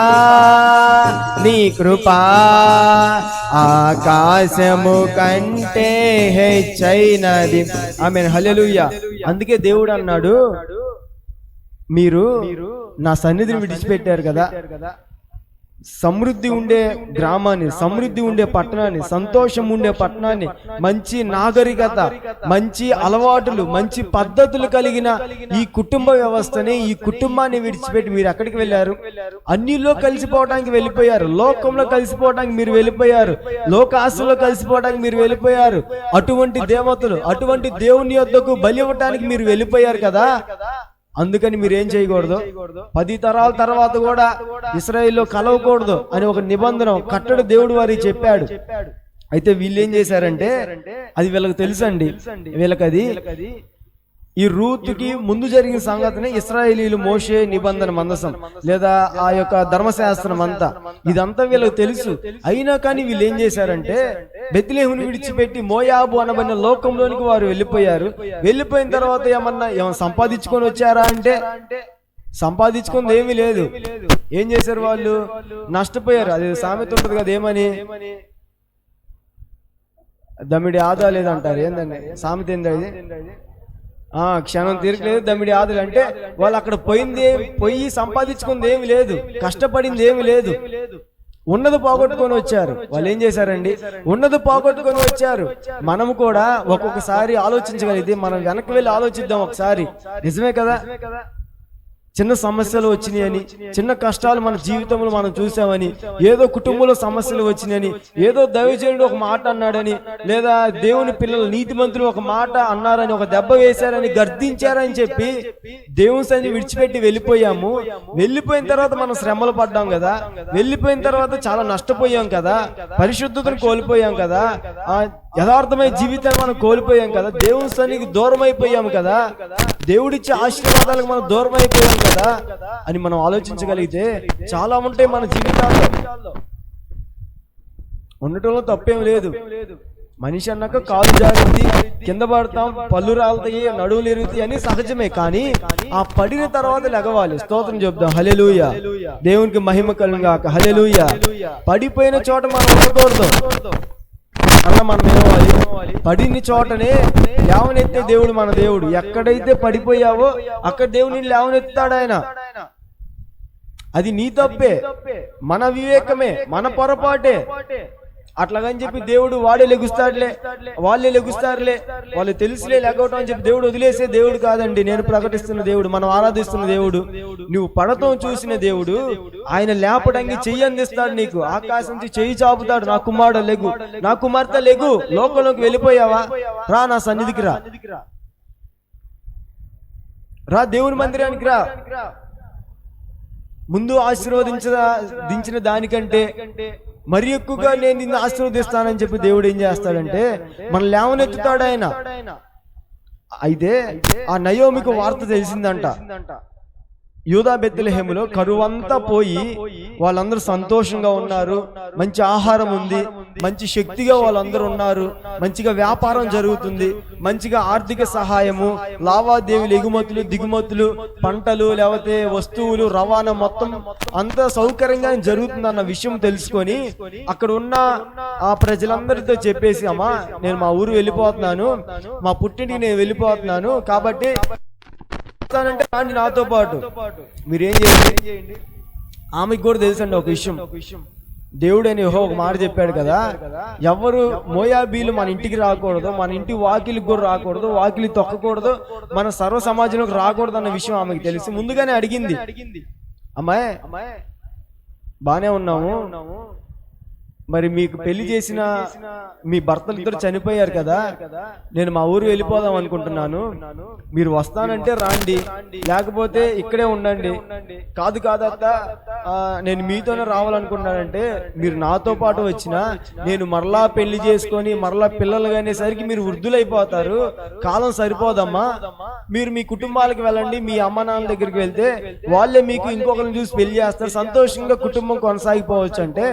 నీ కృపా ఆకాశము కంటే హెచ్చైనది. ఆమేన్, హల్లెలూయా. అందుకే దేవుడు అన్నాడు, మీరు నా సన్నిధిని విడిచిపెట్టారు కదా, సమృద్ధి ఉండే గ్రామాన్ని, సమృద్ధి ఉండే పట్టణాన్ని, సంతోషం ఉండే పట్టణాన్ని, మంచి నాగరికత, మంచి అలవాటులు, మంచి పద్ధతులు కలిగిన ఈ కుటుంబ వ్యవస్థని, ఈ కుటుంబాన్ని విడిచిపెట్టి మీరు ఎక్కడికి వెళ్ళారు? అన్నిలో కలిసిపోవడానికి వెళ్ళిపోయారు. లోకంలో కలిసిపోవడానికి మీరు వెళ్ళిపోయారు. లోకాశలో కలిసిపోవడానికి మీరు వెళ్ళిపోయారు. అటువంటి దేవతలు, అటువంటి దేవుని యొద్దకు బలి ఇవ్వటానికి మీరు వెళ్ళిపోయారు కదా. అందుకని మీరేం చేయకూడదు, 10 తరాల తర్వాత కూడా ఇశ్రాయేల్లో కలవకూడదు అని ఒక నిబంధన, కట్టడి దేవుడు వారికి చెప్పాడు. అయితే వీళ్ళు ఏం చేశారంటే, అది వీళ్ళకి తెలుసండి, వీళ్ళకి అది ఈ రూతుకి ముందు జరిగిన సంగతిని ఇశ్రాయేలీలు మోషే నిబంధన మందసం లేదా ఆ యొక్క ధర్మశాస్త్రం అంతా ఇదంతా వీళ్ళకి తెలుసు. అయినా కానీ వీళ్ళు ఏం చేశారంటే బెత్లెహేమును విడిచిపెట్టి మోయాబు అనబడిన లోకంలోనికి వారు వెళ్ళిపోయారు. వెళ్ళిపోయిన తర్వాత ఏమన్నా సంపాదించుకొని వచ్చారా అంటే సంపాదించుకుంది ఏమీ లేదు. ఏం చేశారు వాళ్ళు? నష్టపోయారు. అది సామెత ఉంటుంది కదా, ఏమని దమ్మిడి ఆదా లేదంటారు. ఏందండి సామెత? ఏంది క్షణం తీరకలేదు దమ్మిడి ఆదులు అంటే వాళ్ళు అక్కడ పోయి సంపాదించుకుంది ఏమి లేదు, కష్టపడింది ఏమి లేదు, ఉన్నది పోగొట్టుకొని వచ్చారు. వాళ్ళు ఏం చేశారండి? ఉన్నది పోగొట్టుకొని వచ్చారు. మనము కూడా ఒక్కొక్కసారి ఆలోచించగలిగితే మనం వెనక్కి వెళ్ళి ఆలోచిద్దాం ఒకసారి. నిజమే కదా, చిన్న సమస్యలు వచ్చినాయని, చిన్న కష్టాలు మన జీవితంలో మనం చూసామని, ఏదో కుటుంబంలో సమస్యలు వచ్చినాయని, ఏదో దైవజనుడు ఒక మాట అన్నాడని, లేదా దేవుని పిల్లలు నీతిమంతులు ఒక మాట అన్నారని, ఒక దెబ్బ వేశారని, గర్దించారని చెప్పి దేవుని సన్నిధిని విడిచిపెట్టి వెళ్ళిపోయాము. వెళ్ళిపోయిన తర్వాత మనం శ్రమలు పడ్డాం కదా, వెళ్ళిపోయిన తర్వాత చాలా నష్టపోయాం కదా, పరిశుద్ధతను కోల్పోయాం కదా, యథార్థమైన జీవితాన్ని మనం కోల్పోయాం కదా, దేవుని సన్నిధికి దూరం అయిపోయాము కదా, దేవుడిచ్చే ఆశీర్వాదాలకు మనం దూరం అయిపోయాం కదా అని మనం ఆలోచించగలిగితే చాలా ఉంటాయి మన జీవితాల్లో. ఉండటంలో తప్పేం లేదు. మనిషి అన్నాక కాలు జాగ్రత్త, కింద పడతాం, పళ్ళు రాలుతాయి, నడువులు ఎరుగుతాయి అని సహజమే. కానీ ఆ పడిన తర్వాత లెగవాలి. స్తోత్రం చెప్దాం. హల్లెలూయా. దేవునికి మహిమ కలుగును గాక. హల్లెలూయా. పడిపోయిన చోట మనం ఉండకూడదు, అలా మనం నిలవాలి. పడిన చోటనే లేవనెత్తే దేవుడు మన దేవుడు. ఎక్కడైతే పడిపోయావో అక్కడ దేవుడిని లేవనెత్తాడు ఆయన. అది నీ తప్పే, మన వివేకమే, మన పొరపాటే. అట్లాగని చెప్పి దేవుడు వాడే లెగుస్తాడులే, వాళ్ళే లెగుస్తారులే, వాళ్ళు తెలుసులే లెగవటం అని చెప్పి దేవుడు వదిలేసే దేవుడు కాదండి. నేను ప్రకటిస్తున్న దేవుడు, మనం ఆరాధిస్తున్న దేవుడు, నువ్వు పడతం చూసిన దేవుడు. ఆయన లేపడానికి చెయ్యి అందిస్తాడు నీకు, ఆకాశం నుంచి చెయ్యి చాపుతాడు. నా కుమారుడు లెగు, నా కుమార్తె లెగు, లోకంలోకి వెళ్ళిపోయావా, రా నా సన్నిధికి రా, దేవుని మందిరానికి రా. ముందు ఆశీర్వదించిన దానికంటే మరి ఎక్కువగా నేను నిన్ను ఆశీర్వదిస్తానని చెప్పి దేవుడు ఏం చేస్తాడంటే మన లేవనెత్తుతాడు ఆయన. అయితే ఆ నయోమికి వార్త తెలిసిందంట, యూదా బెత్లెహేములో కరువంతా పోయి వాళ్ళందరూ సంతోషంగా ఉన్నారు, మంచి ఆహారం ఉంది, మంచి శక్తిగా వాళ్ళందరూ ఉన్నారు, మంచిగా వ్యాపారం జరుగుతుంది, మంచిగా ఆర్థిక సహాయము, లావాదేవీలు, ఎగుమతులు దిగుమతులు, పంటలు లేకపోతే వస్తువులు రవాణా మొత్తం అంత సౌకర్యంగా జరుగుతుందన్న విషయం తెలుసుకొని అక్కడ ఉన్న ఆ ప్రజలందరితో చెప్పేసి, అమ్మా నేను మా ఊరు వెళ్ళిపోతున్నాను, మా పుట్టింటికి నేను వెళ్ళిపోతున్నాను, కాబట్టి అంటే రాండి నాతో పాటు. మీరేం చేయండి. ఆమెకు కూడా తెలుసండి ఒక విషయం, దేవుడు అని ఒక మాట చెప్పాడు కదా, ఎవరు మోయాబీలు మన ఇంటికి రాకూడదు, మన ఇంటి వాకిలికి కూడా రాకూడదు, వాకిలి తొక్కకూడదు, మన సర్వ సమాజంలోకి రాకూడదు అన్న విషయం ఆమెకు తెలిసి ముందుగానే అడిగింది. అమ్మాయి బానే ఉన్నాము, మరి మీకు పెళ్లి చేసిన మీ భర్తలు ఇద్దరు చనిపోయారు కదా, నేను మా ఊరు వెళ్ళిపోదాం అనుకుంటున్నాను, మీరు వస్తానంటే రాండి, లేకపోతే ఇక్కడే ఉండండి. కాదు అత్త, నేను మీతోనే రావాలనుకుంటున్నానంటే మీరు నాతో పాటు వచ్చినా నేను మరలా పెళ్లి చేసుకొని మరలా పిల్లలు అనేసరికి మీరు వృద్ధులైపోతారు, కాలం సరిపోదమ్మా, మీరు మీ కుటుంబాలకు వెళ్ళండి, మీ అమ్మ నాన్న దగ్గరికి వెళ్తే వాళ్ళే మీకు ఇంకొకరిని చూసి పెళ్లి చేస్తారు, సంతోషంగా కుటుంబం కొనసాగిపోవచ్చు. అంటే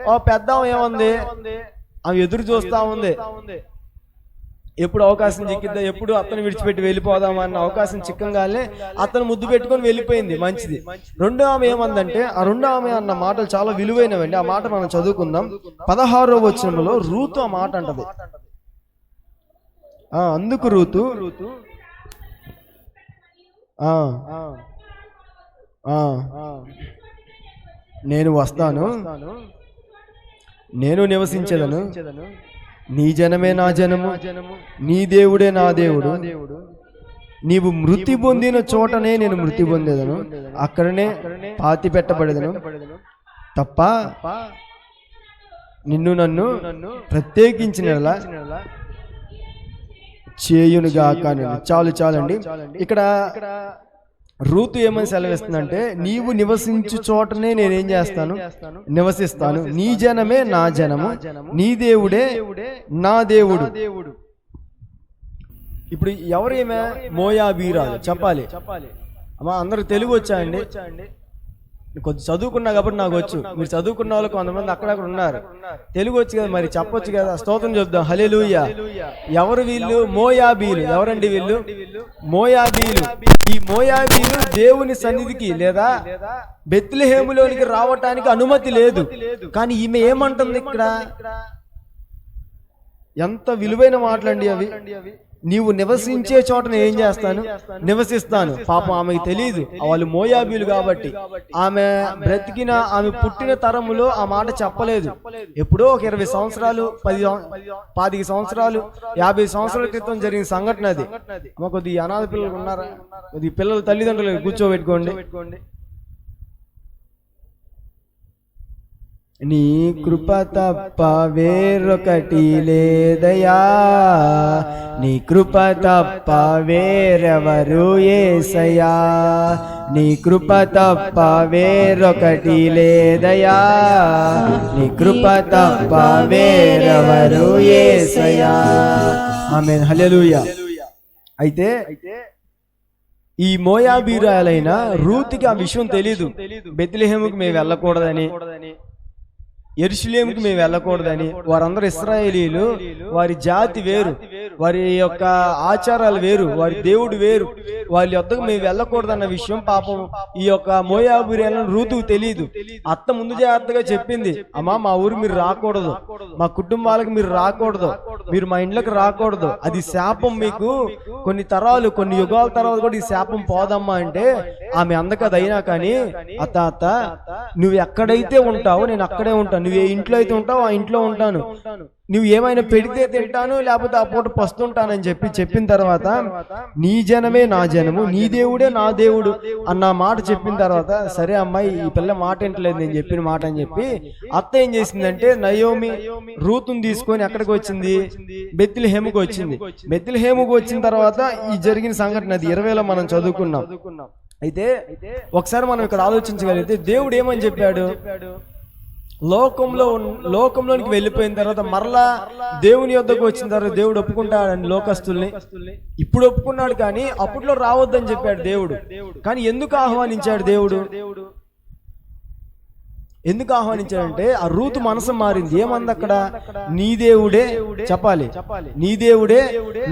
ఆ పెద్ద ఏముంది, ఆమె ఎదురు చూస్తా ఉంది, ఎప్పుడు అవకాశం చిక్కిద్దా, ఎప్పుడు అతను విడిచిపెట్టి వెళ్ళిపోదామా అన్న అవకాశం చిక్కంగానే అతను ముద్దు పెట్టుకొని వెళ్ళిపోయింది. మంచిది. రెండో ఆమె ఏమందంటే, ఆ రెండో ఆమె అన్న మాటలు చాలా విలువైనవండి. ఆ మాట మనం చదువుకుందాం. 16వ వచనంలో రూతు ఆ మాట అంటది, అందుకు రూతు నేను వస్తాను, నేను నివసించదను, నీ జనమే నా జనము, నీ దేవుడే నా దేవుడు, నీవు మృతి పొందిన చోటనే నేను మృతి పొందేదను, అక్కడనే పాతి పెట్టబడేదను తప్ప నిన్ను నన్ను ప్రత్యేకించినలా చేయునుగాక. చాలండి. ఇక్కడ రూతు ఏమని సెలవిస్తుందంటే, నీవు నివసించు చోటనే నేనేం చేస్తాను, నివసిస్తాను, నీ జనమే నా జనము, నీ దేవుడే నా దేవుడు. ఇప్పుడు ఎవరు ఈమె? మోయాబీరాలు. చెప్పాలి అమ్మా, అందరికి తెలుగు వచ్చా అండి? కొద్ది చదువుకున్నా కాబట్టి నాకు వచ్చు. మీరు చదువుకున్న వాళ్ళు కొంతమంది అక్కడక్కడ ఉన్నారు, తెలుగు వచ్చి కదా, మరి చెప్పొచ్చు కదా. స్తోత్రం చెప్దాం. హల్లెలూయా. ఎవరు వీళ్ళు? మోయాబీలు. ఎవరండి వీళ్ళు? మోయాబీలు. ఈ మోయాబీలు దేవుని సన్నిధికి లేదా బెత్లెహేములోనికి రావటానికి అనుమతి లేదు. కానీ ఈమె ఏమంటుంది ఇక్కడ? ఎంత విలువైన మాటలండి అవి. నీవు నివసించే చోట నేను ఏం చేస్తాను? నివసిస్తాను. పాపం ఆమెకి తెలియదు, వాళ్ళు మోయాబీలు కాబట్టి. ఆమె బ్రతికిన, ఆమె పుట్టిన తరములో ఆ మాట చెప్పలేదు. ఎప్పుడో ఒక 20 సంవత్సరాలు, 10 సంవత్సరాలు, 50 సంవత్సరాల క్రితం జరిగిన సంఘటన అది. అమ్మ, కొద్ది అనాథ పిల్లలు ఉన్నారా? కొద్ది పిల్లల తల్లిదండ్రులు కూర్చోబెట్టుకోండి. నీ కృప తప్ప వేరొకటి లేదయా, నీ కృప తప్ప వేరెవరు యేసయ్యా, నీ కృప తప్ప వేరొకటి లేదయా, నీ కృప తప్ప వేరెవరు యేసయ్యా. ఆమేన్. హల్లెలూయా. అయితే ఈ మోయాబీరాలైన రూతుకి ఆ విషయం తెలీదు. బెత్లెహేముకి మేము వెళ్ళకూడదని, యెరూషలేముకి మేము వెళ్ళకూడదని. వారందరూ ఇశ్రాయేలీలు, వారి జాతి వేరు, వారి యొక్క ఆచారాలు వేరు, వారి దేవుడు వేరు. వాళ్ళ యొద్దకు మేము వెళ్ళకూడదన్న విషయం పాపం ఈ యొక్క మోయాబీరాలను రూతుకు తెలియదు. అత్త ముందు జాగ్రత్తగా చెప్పింది, అమ్మా మా ఊరు మీరు రాకూడదు, మా కుటుంబాలకు మీరు రాకూడదు, మీరు మా ఇంట్లోకి రాకూడదు, అది శాపం, మీకు కొన్ని తరాలు, కొన్ని యుగాల తర్వాత కూడా ఈ శాపం పోదమ్మా అంటే ఆమె అందకది. అయినా కానీ అత్త నువ్వు ఎక్కడైతే ఉంటావో నేను అక్కడే ఉంటాను, నువ్వు ఏ ఇంట్లో అయితే ఉంటావో ఆ ఇంట్లో ఉంటాను, నువ్వు ఏమైనా పెడితే తింటాను, లేకపోతే ఆ పూట పస్తుంటానని చెప్పిన తర్వాత నీ జనమే నా జనము, నీ దేవుడే నా దేవుడు అన్న మాట చెప్పిన తర్వాత, సరే అమ్మాయి ఈ పిల్ల మాట వింటలేదు నేను చెప్పిన మాట అని చెప్పి అత్త ఏం చేసిందంటే నయోమి రూతుని తీసుకొని ఎక్కడికి వచ్చింది? బెత్లెహేముకు వచ్చింది. బెత్లెహేముకు వచ్చిన తర్వాత ఈ జరిగిన సంఘటన అది 20లో మనం చదువుకున్నాం. అయితే ఒకసారి మనం ఇక్కడ ఆలోచించగలిగితే దేవుడు ఏమని చెప్పాడు? లోకంలోనికి వెళ్ళిపోయిన తర్వాత మరలా దేవుని యొద్దకు వచ్చిన తర్వాత దేవుడు ఒప్పుకుంటాడని లోకస్తుల్ని. ఇప్పుడు ఒప్పుకున్నాడు, కానీ అప్పట్లో రావద్దని చెప్పాడు దేవుడు. కానీ ఎందుకు ఆహ్వానించాడు దేవుడు? ఎందుకు ఆహ్వానించాడంటే ఆ రూతు మనసు మారింది. ఏమంది అక్కడ? నీ దేవుడే, చెప్పాలి, నీ దేవుడే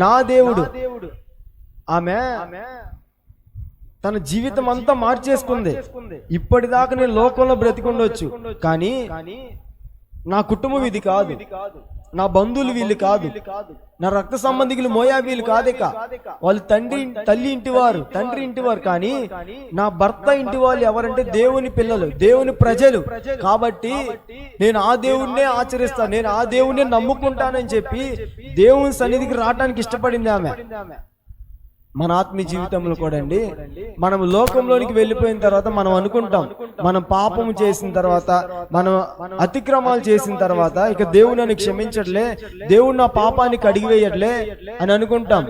నా దేవుడు. ఆమె తన జీవితం అంతా మార్చేసుకుంది. ఇప్పటిదాకా నేను లోకంలో బ్రతికుండొచ్చు, కానీ నా కుటుంబం ఇది కాదు, నా బంధువులు వీళ్ళు కాదు, నా రక్త సంబంధికులు మోయాబీలు కాదేక, వాళ్ళు తల్లి ఇంటివారు, తండ్రి ఇంటివారు, కానీ నా భర్త ఇంటి వాళ్ళు ఎవరంటే దేవుని పిల్లలు, దేవుని ప్రజలు. కాబట్టి నేను ఆ దేవుణ్ణే ఆచరిస్తాను, నేను ఆ దేవుణ్ణే నమ్ముకుంటానని చెప్పి దేవుని సన్నిధికి రావడానికి ఇష్టపడింది ఆమె. మన ఆత్మీయ జీవితంలో కూడా అండి, మనం లోకంలోనికి వెళ్ళిపోయిన తర్వాత మనం అనుకుంటాం, మనం పాపము చేసిన తర్వాత, మనం అతిక్రమాలు చేసిన తర్వాత ఇక దేవుడు నన్ను క్షమించట్లే, దేవుడు నా పాపాన్ని కడిగివేయట్లే అని అనుకుంటాం.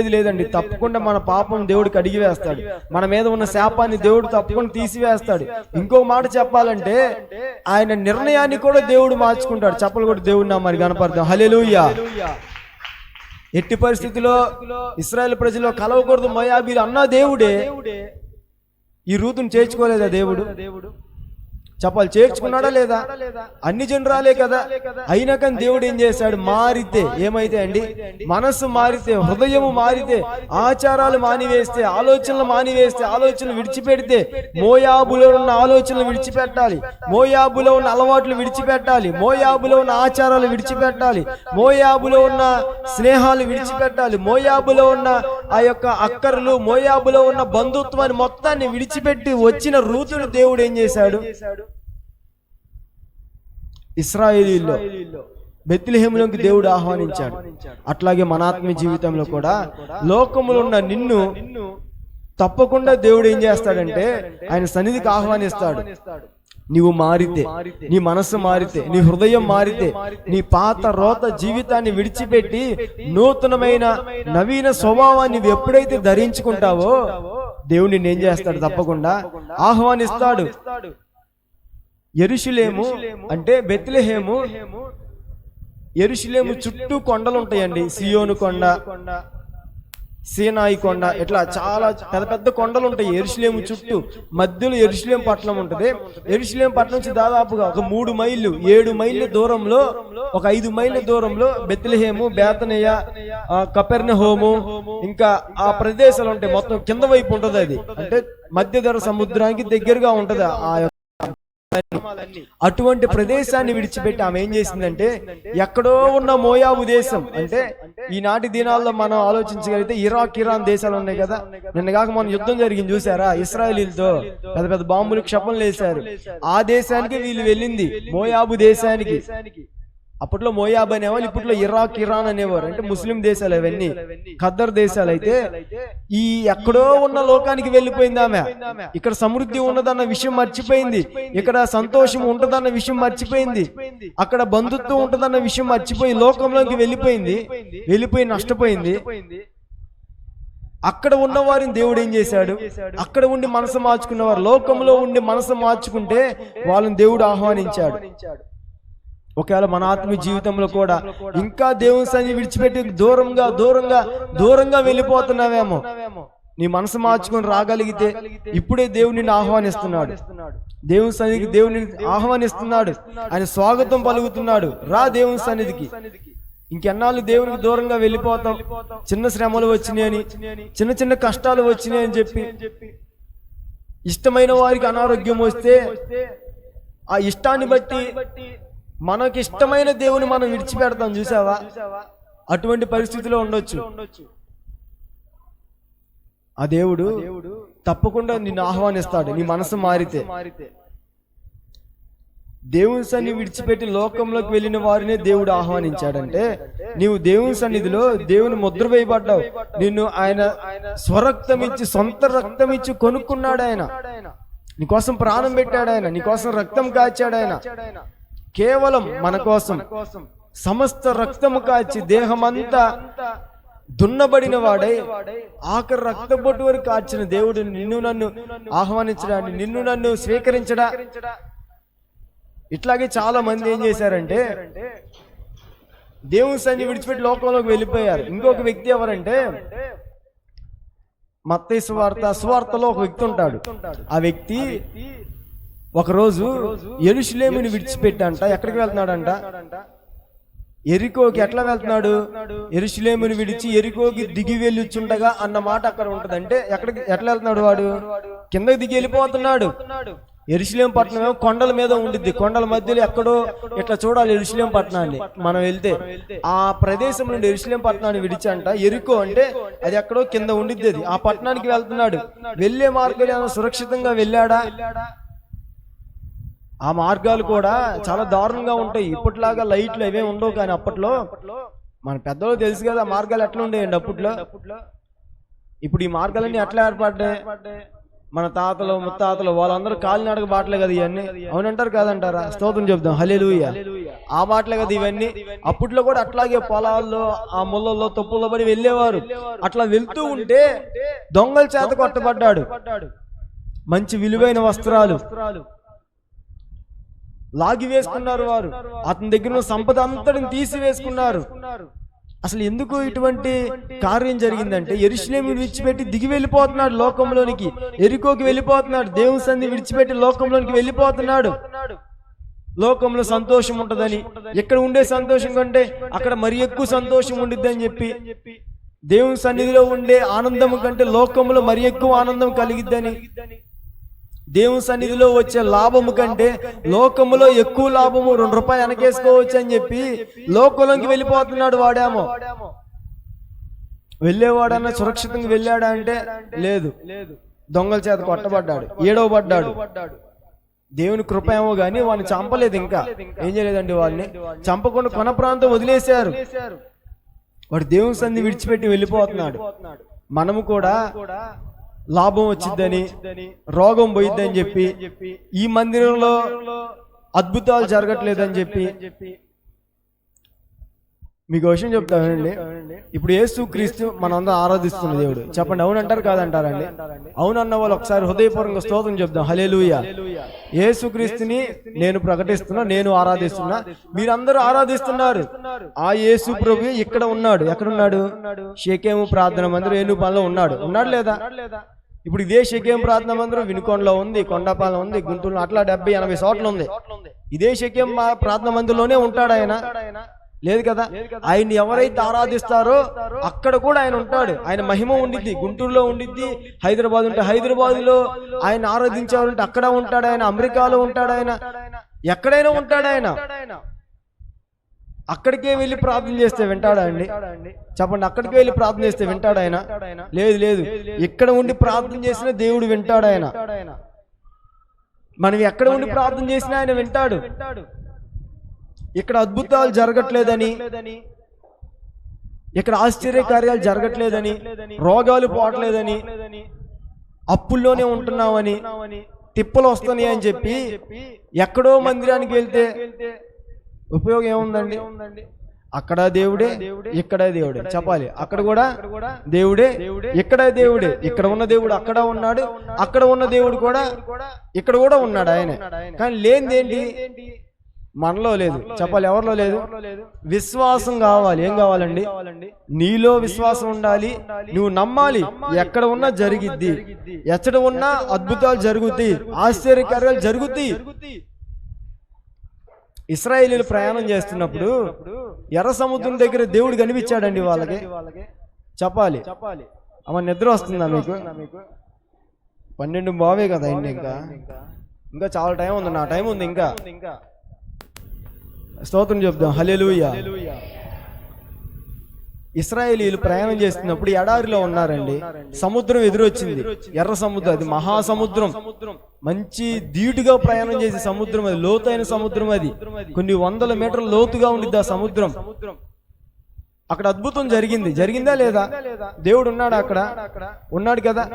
లేదండి, తప్పకుండా మన పాపం దేవుడు కడిగివేస్తాడు, మన మీద ఉన్న శాపాన్ని దేవుడు తప్పకుండా తీసివేస్తాడు. ఇంకో మాట చెప్పాలంటే ఆయన నిర్ణయాన్ని కూడా దేవుడు మార్చుకుంటాడు. చెప్పలు కూడా దేవుడు నా మరి కనపడతాం. హల్లెలూయా. ఎట్టి పరిస్థితిలో ఇశ్రాయేల్ ప్రజలు కలవకూడదు మోయాబీలు అన్న దేవుడే ఈ రూతుని చేర్చుకోలేదా దేవుడు? చెప్పాలి, చేర్చుకున్నాడా లేదా? అన్ని జనరాలే కదా. అయినా కానీ దేవుడు ఏం చేశాడు? మారితే ఏమైతే అండి, మనస్సు మారితే, హృదయము మారితే, ఆచారాలు మానివేస్తే, ఆలోచనలు మానివేస్తే, ఆలోచనలు విడిచిపెడితే, మోయాబులో ఉన్న ఆలోచనలు విడిచిపెట్టాలి, మోయాబులో ఉన్న అలవాట్లు విడిచిపెట్టాలి, మోయాబులో ఉన్న ఆచారాలు విడిచిపెట్టాలి, మోయాబులో ఉన్న స్నేహాలు విడిచిపెట్టాలి, మోయాబులో ఉన్న ఆ యొక్క అక్కర్లు, మోయాబులో ఉన్న బంధుత్వాన్ని మొత్తాన్ని విడిచిపెట్టి వచ్చిన రూతును దేవుడు ఏం చేశాడు? ఇశ్రాయేలీల్లో బెత్లెహేములోకి దేవుడు ఆహ్వానించాడు. అట్లాగే మన ఆత్మీయ జీవితంలో కూడా లోకములో ఉన్న నిన్ను తప్పకుండా దేవుడు ఏం చేస్తాడంటే ఆయన సన్నిధికి ఆహ్వానిస్తాడు. నీవు మారితే, నీ మనస్సు మారితే, నీ హృదయం మారితే, నీ పాత రోత జీవితాన్ని విడిచిపెట్టి నూతనమైన నవీన స్వభావాన్ని నువ్వు ఎప్పుడైతే ధరించుకుంటావో దేవుడు నిన్ను ఏం చేస్తాడు? తప్పకుండా ఆహ్వానిస్తాడు. యెరూషలేము అంటే బెత్లెహేము, యెరూషలేము చుట్టూ కొండలు ఉంటాయండి. సియోను కొండ, సీనాయి కొండ, ఇట్లా చాలా పెద్ద పెద్ద కొండలు ఉంటాయి యెరూషలేము చుట్టూ. మధ్యలో యెరూషలేము పట్టణం ఉంటుంది. యెరూషలేము పట్టణం నుంచి దాదాపుగా ఒక 3 మైళ్ళు 7 మైళ్ళ దూరంలో, ఒక 5 మైళ్ళ దూరంలో బెత్లెహేము, బేతనియ, కపెర్నహూము, ఇంకా ఆ ప్రదేశాలు ఉంటాయి. మొత్తం కింద వైపు ఉంటది. అది అంటే మధ్యధర సముద్రానికి దగ్గరగా ఉంటది. ఆ అటువంటి ప్రదేశాన్ని విడిచిపెట్టి ఆమె ఏం చేసిందంటే, ఎక్కడో ఉన్న మోయాబు దేశం, అంటే ఈనాటి దినాల్లో మనం ఆలోచించగలిగితే ఇరాక్, ఇరాన్ దేశాలు ఉన్నాయి కదా. నిన్నగాక మన యుద్ధం జరిగింది చూసారా, ఇస్రాయేలీలతో పెద్ద పెద్ద బాంబులు క్షపణలు వేశారు. ఆ దేశానికి వీళ్ళు వెళ్ళింది, మోయాబు దేశానికి. అప్పట్లో మోయాబ్ అనేవాళ్ళు, ఇప్పట్లో ఇరాక్, ఇరాన్ అనేవారు. అంటే ముస్లిం దేశాలు అవన్నీ, ఖద్దర్ దేశాలు. అయితే ఈ ఎక్కడో ఉన్న లోకానికి వెళ్ళిపోయింది ఆమె. ఇక్కడ సమృద్ధి ఉన్నదన్న విషయం మర్చిపోయింది, ఇక్కడ సంతోషం ఉంటదన్న విషయం మర్చిపోయింది, అక్కడ బంధుత్వం ఉంటదన్న విషయం మర్చిపోయి లోకంలోకి వెళ్ళిపోయి నష్టపోయింది. అక్కడ ఉన్న వారిని దేవుడు ఏం చేశాడు, అక్కడ ఉండి మనసు మార్చుకున్నవారు, లోకంలో ఉండి మనసు మార్చుకుంటే వాళ్ళని దేవుడు ఆహ్వానించాడు. ఒకవేళ మన ఆత్మీయ జీవితంలో కూడా ఇంకా దేవుని సన్నిధి విడిచిపెట్టి దూరంగా వెళ్ళిపోతున్నావేమో, నీ మనసు మార్చుకొని రాగలిగితే ఇప్పుడే దేవుడు నిన్ను ఆహ్వానిస్తున్నాడు. దేవుని సన్నిధికి దేవుని ఆహ్వానిస్తున్నాడు, ఆయన స్వాగతం పలుకుతున్నాడు. రా దేవుని సన్నిధికి. ఇంకెన్నాళ్ళు దేవునికి దూరంగా వెళ్ళిపోతాం. చిన్న శ్రమలు వచ్చినాయని, చిన్న చిన్న కష్టాలు వచ్చినాయని చెప్పి, ఇష్టమైన వారికి అనారోగ్యం వస్తే ఆ ఇష్టాన్ని బట్టి మనకి ఇష్టమైన దేవుని మనం విడిచిపెడతాం. చూసావా, అటువంటి పరిస్థితిలో ఉండొచ్చు. ఆ దేవుడు తప్పకుండా నిన్ను ఆహ్వానిస్తాడు, నీ మనసు మారితే. దేవుని సన్నిధి విడిచిపెట్టి లోకంలోకి వెళ్ళిన వారినే దేవుడు ఆహ్వానించాడంటే, నీవు దేవుని సన్నిధిలో దేవుని ముద్ర వేయబడ్డావు. నిన్ను ఆయన స్వరక్తం ఇచ్చి, సొంత రక్తం ఇచ్చి కొనుక్కున్నాడు. ఆయన నీకోసం ప్రాణం పెట్టాడు, ఆయన నీకోసం రక్తం కాచాడు. ఆయన కేవలం మన కోసం సమస్త రక్తము కాచి, దేహమంతా దున్నబడిన వాడై ఆఖరి రక్త బొట్టు వరకు కాచిన దేవుడు నిన్ను నన్ను ఆహ్వానించడాన్ని, నిన్ను నన్ను స్వీకరించడా. ఇట్లాగే చాలా మంది ఏం చేశారంటే దేవుని సన్నిధిని విడిచిపెట్టి లోకంలోకి వెళ్ళిపోయారు. ఇంకొక వ్యక్తి ఎవరంటే, మత్తయి సువార్తలో ఒక వ్యక్తి ఉంటాడు. ఆ వ్యక్తి ఒకరోజు యెరూషలేముని విడిచిపెట్టంట ఎక్కడికి వెళ్తున్నాడంట, ఎరికోకి. ఎట్లా వెళ్తున్నాడు, యెరూషలేముని విడిచి ఎరికోకి దిగి వెళ్ళుచుండగా అన్న మాట అక్కడ ఉంటది. అంటే ఎట్లా వెళ్తున్నాడు వాడు, కిందకి దిగి వెళ్ళిపోతున్నాడు. యెరూషలేము పట్టణం ఏమో కొండల మీద ఉండిద్ది, కొండల మధ్యలో ఎక్కడో ఇట్లా చూడాలి యెరూషలేము పట్టణాన్ని మనం వెళ్తే. ఆ ప్రదేశం నుండి యెరూషలేము పట్టణాన్ని విడిచంట ఎరికో అంటే అది ఎక్కడో కింద ఉండిద్ది. అది ఆ పట్టణానికి వెళ్తున్నాడు. వెళ్లే మార్గం సురక్షితంగా వెళ్ళాడా? ఆ మార్గాలు కూడా చాలా దారుణంగా ఉంటాయి. ఇప్పటిలాగా లైట్లు అవే ఉండవు. కానీ అప్పట్లో మన పెద్దలు తెలుసు కదా మార్గాలు ఎట్లా ఉండేయండి అప్పట్లో. ఇప్పుడు ఈ మార్గాలన్నీ ఎట్లా ఏర్పడ్డాయి? మన తాతలు ముత్తాతలు వాళ్ళందరూ కాలినడక బాటలే కదా ఇవన్నీ. అవునంటారు కాదంటారా? స్తోత్రం చెప్దాం, హల్లెలూయా. ఆ బాటలే కదా ఇవన్నీ. అప్పట్లో కూడా అట్లాగే పొలాల్లో ఆ ముళ్ళల్లో తొప్పుల్లో పడి వెళ్ళేవారు. అట్లా వెళ్తూ ఉంటే దొంగల చేత కొట్టబడ్డాడు. మంచి విలువైన వస్త్రాలు లాగి వేసుకున్నారు వారు. అతని దగ్గర ఉన్న సంపద అంతటిని తీసి వేసుకున్నారు. అసలు ఎందుకు ఇటువంటి కార్యం జరిగిందంటే, యెరూషలేము విడిచిపెట్టి దిగి వెళ్ళిపోతున్నాడు లోకంలోనికి, ఎరికోకి వెళ్ళిపోతున్నాడు. దేవుని సన్నిధిని విడిచిపెట్టి లోకంలోనికి వెళ్ళిపోతున్నాడు. లోకంలో సంతోషం ఉంటదని, ఇక్కడ ఉండే సంతోషం కంటే అక్కడ మరి ఎక్కువ సంతోషం ఉండిద్ది అని చెప్పి, దేవుని సన్నిధిలో ఉండే ఆనందం కంటే లోకంలో మరి ఎక్కువ ఆనందం కలిగిద్దని, దేవుని సన్నిధిలో వచ్చే లాభము కంటే లోకములో ఎక్కువ లాభము, 2 రూపాయలు వెనకేసుకోవచ్చు అని చెప్పి లోకంలోకి వెళ్ళిపోతున్నాడు. వాడేమో వెళ్ళేవాడన్నా సురక్షితంగా వెళ్ళాడా అంటే లేదు, దొంగల చేత కొట్టబడ్డాడు, ఏడవబడ్డాడు. దేవుని కృప ఏమో గానీ వాడిని చంపలేదు. ఇంకా ఏం చేయలేదండి, వాళ్ళని చంపకుండా కొన ప్రాంతం వదిలేశారు. వాడు దేవుని సన్నిధి విడిచిపెట్టి వెళ్ళిపోతున్నాడు. మనము కూడా లాభం వచ్చిద్దని, రోగం పోయిద్దని చెప్పి, ఈ మందిరంలో అద్భుతాలు జరగట్లేదని చెప్పి, మీకు విషయం చెప్తానండి. ఇప్పుడు యేసుక్రీస్తు మనందరం ఆరాధిస్తున్న దేవుడు. చెప్పండి, అవునంటారు కాదంటారండి? అవునన్న వాళ్ళు ఒకసారి హృదయపూర్వకంగా స్తోత్రం చెప్దాం. హల్లెలూయా. యేసుక్రీస్తుని నేను ప్రకటిస్తున్నా, నేను ఆరాధిస్తున్నా, మీరందరూ ఆరాధిస్తున్నారు. ఆ యేసు ప్రభు ఇక్కడ ఉన్నాడు. ఎక్కడున్నాడు? షేకేము ప్రార్థన మందిరం ఏనుపాలలో ఉన్నాడు. ఉన్నాడు లేదా? ఇప్పుడు ఇదే షేకేం ప్రార్థన మందిరం వినుకొండలో ఉంది, కొండపాలెం ఉంది, గుంటూరులో అట్లా 70-80 చోట్ల ఉంది. ఇదే షేకేం ప్రార్థన మందిరంలోనే ఉంటాడు ఆయన? లేదు కదా. ఆయన్ని ఎవరైతే ఆరాధిస్తారో అక్కడ కూడా ఆయన ఉంటాడు. ఆయన మహిమ ఉండిద్ది. గుంటూరులో ఉండిద్ది, హైదరాబాద్ ఉంటే హైదరాబాద్ లో ఆయన ఆరాధించేవాళ్ళంటే అక్కడ ఉంటాడు ఆయన, అమెరికాలో ఉంటాడు ఆయన, ఎక్కడైనా ఉంటాడు ఆయన. అక్కడికే వెళ్ళి ప్రార్థన చేస్తే వింటాడా అండి? చెప్పండి, అక్కడికి వెళ్ళి ప్రార్థన చేస్తే వింటాడు ఆయన? లేదు లేదు. ఇక్కడ ఉండి ప్రార్థన చేసిన దేవుడు వింటాడు ఆయన. మనం ఎక్కడ ఉండి ప్రార్థన చేసినా ఆయన వింటాడు. ఇక్కడ అద్భుతాలు జరగట్లేదని, ఇక్కడ ఆశ్చర్య కార్యాలు జరగట్లేదని, రోగాలు పోవట్లేదని, అప్పుల్లోనే ఉంటున్నామని, తిప్పలు వస్తున్నాయి అని చెప్పి ఎక్కడో మందిరానికి వెళ్తే ఉపయోగం ఏముందండి? అక్కడ దేవుడే, ఇక్కడ దేవుడే. చెప్పాలి, అక్కడ కూడా దేవుడే, ఇక్కడ దేవుడే. ఇక్కడ ఉన్న దేవుడు అక్కడ ఉన్నాడు, అక్కడ ఉన్న దేవుడు కూడా ఇక్కడ కూడా ఉన్నాడు ఆయన. కానీ లేనిదేంటి? మనలో లేదు. చెప్పాలి, ఎవరిలో లేదు? విశ్వాసం కావాలి. ఏం కావాలండి? నీలో విశ్వాసం ఉండాలి. నువ్వు నమ్మాలి. ఎక్కడ ఉన్నా జరిగిద్ది, ఎక్కడ ఉన్నా అద్భుతాలు జరుగుతాయి, ఆశ్చర్యకార్యాలు జరుగుతాయి. ఇశ్రాయేలీయులు ప్రయాణం చేస్తున్నప్పుడు ఎర్ర సముద్రం దగ్గర దేవుడు కనిపించాడండి వాళ్ళకి. చెప్పాలి, అమ్మ నిద్ర వస్తుందా మీకు? 12 బావే కదా అండి. ఇంకా చాలా టైం ఉంది. నా టైం ఉంది ఇంకా. స్తోత్రం చెప్దాం. హల్లెలూయా. ఇశ్రాయేలీయులు ప్రయాణం చేస్తున్నప్పుడు ఎడారిలో ఉన్నారండి. సముద్రం ఎదురొచ్చింది, ఎర్ర సముద్రం. అది మహాసముద్రం, మంచి ధీటుగా ప్రయాణం చేసే సముద్రం. అది లోతైన సముద్రం. అది కొన్ని 100 మీటర్ల లోతుగా ఉండిద్ది ఆ సముద్రం. అక్కడ అద్భుతం జరిగింది. జరిగిందా లేదా? దేవుడు ఉన్నాడు అక్కడ. ఉన్నాడు కదా.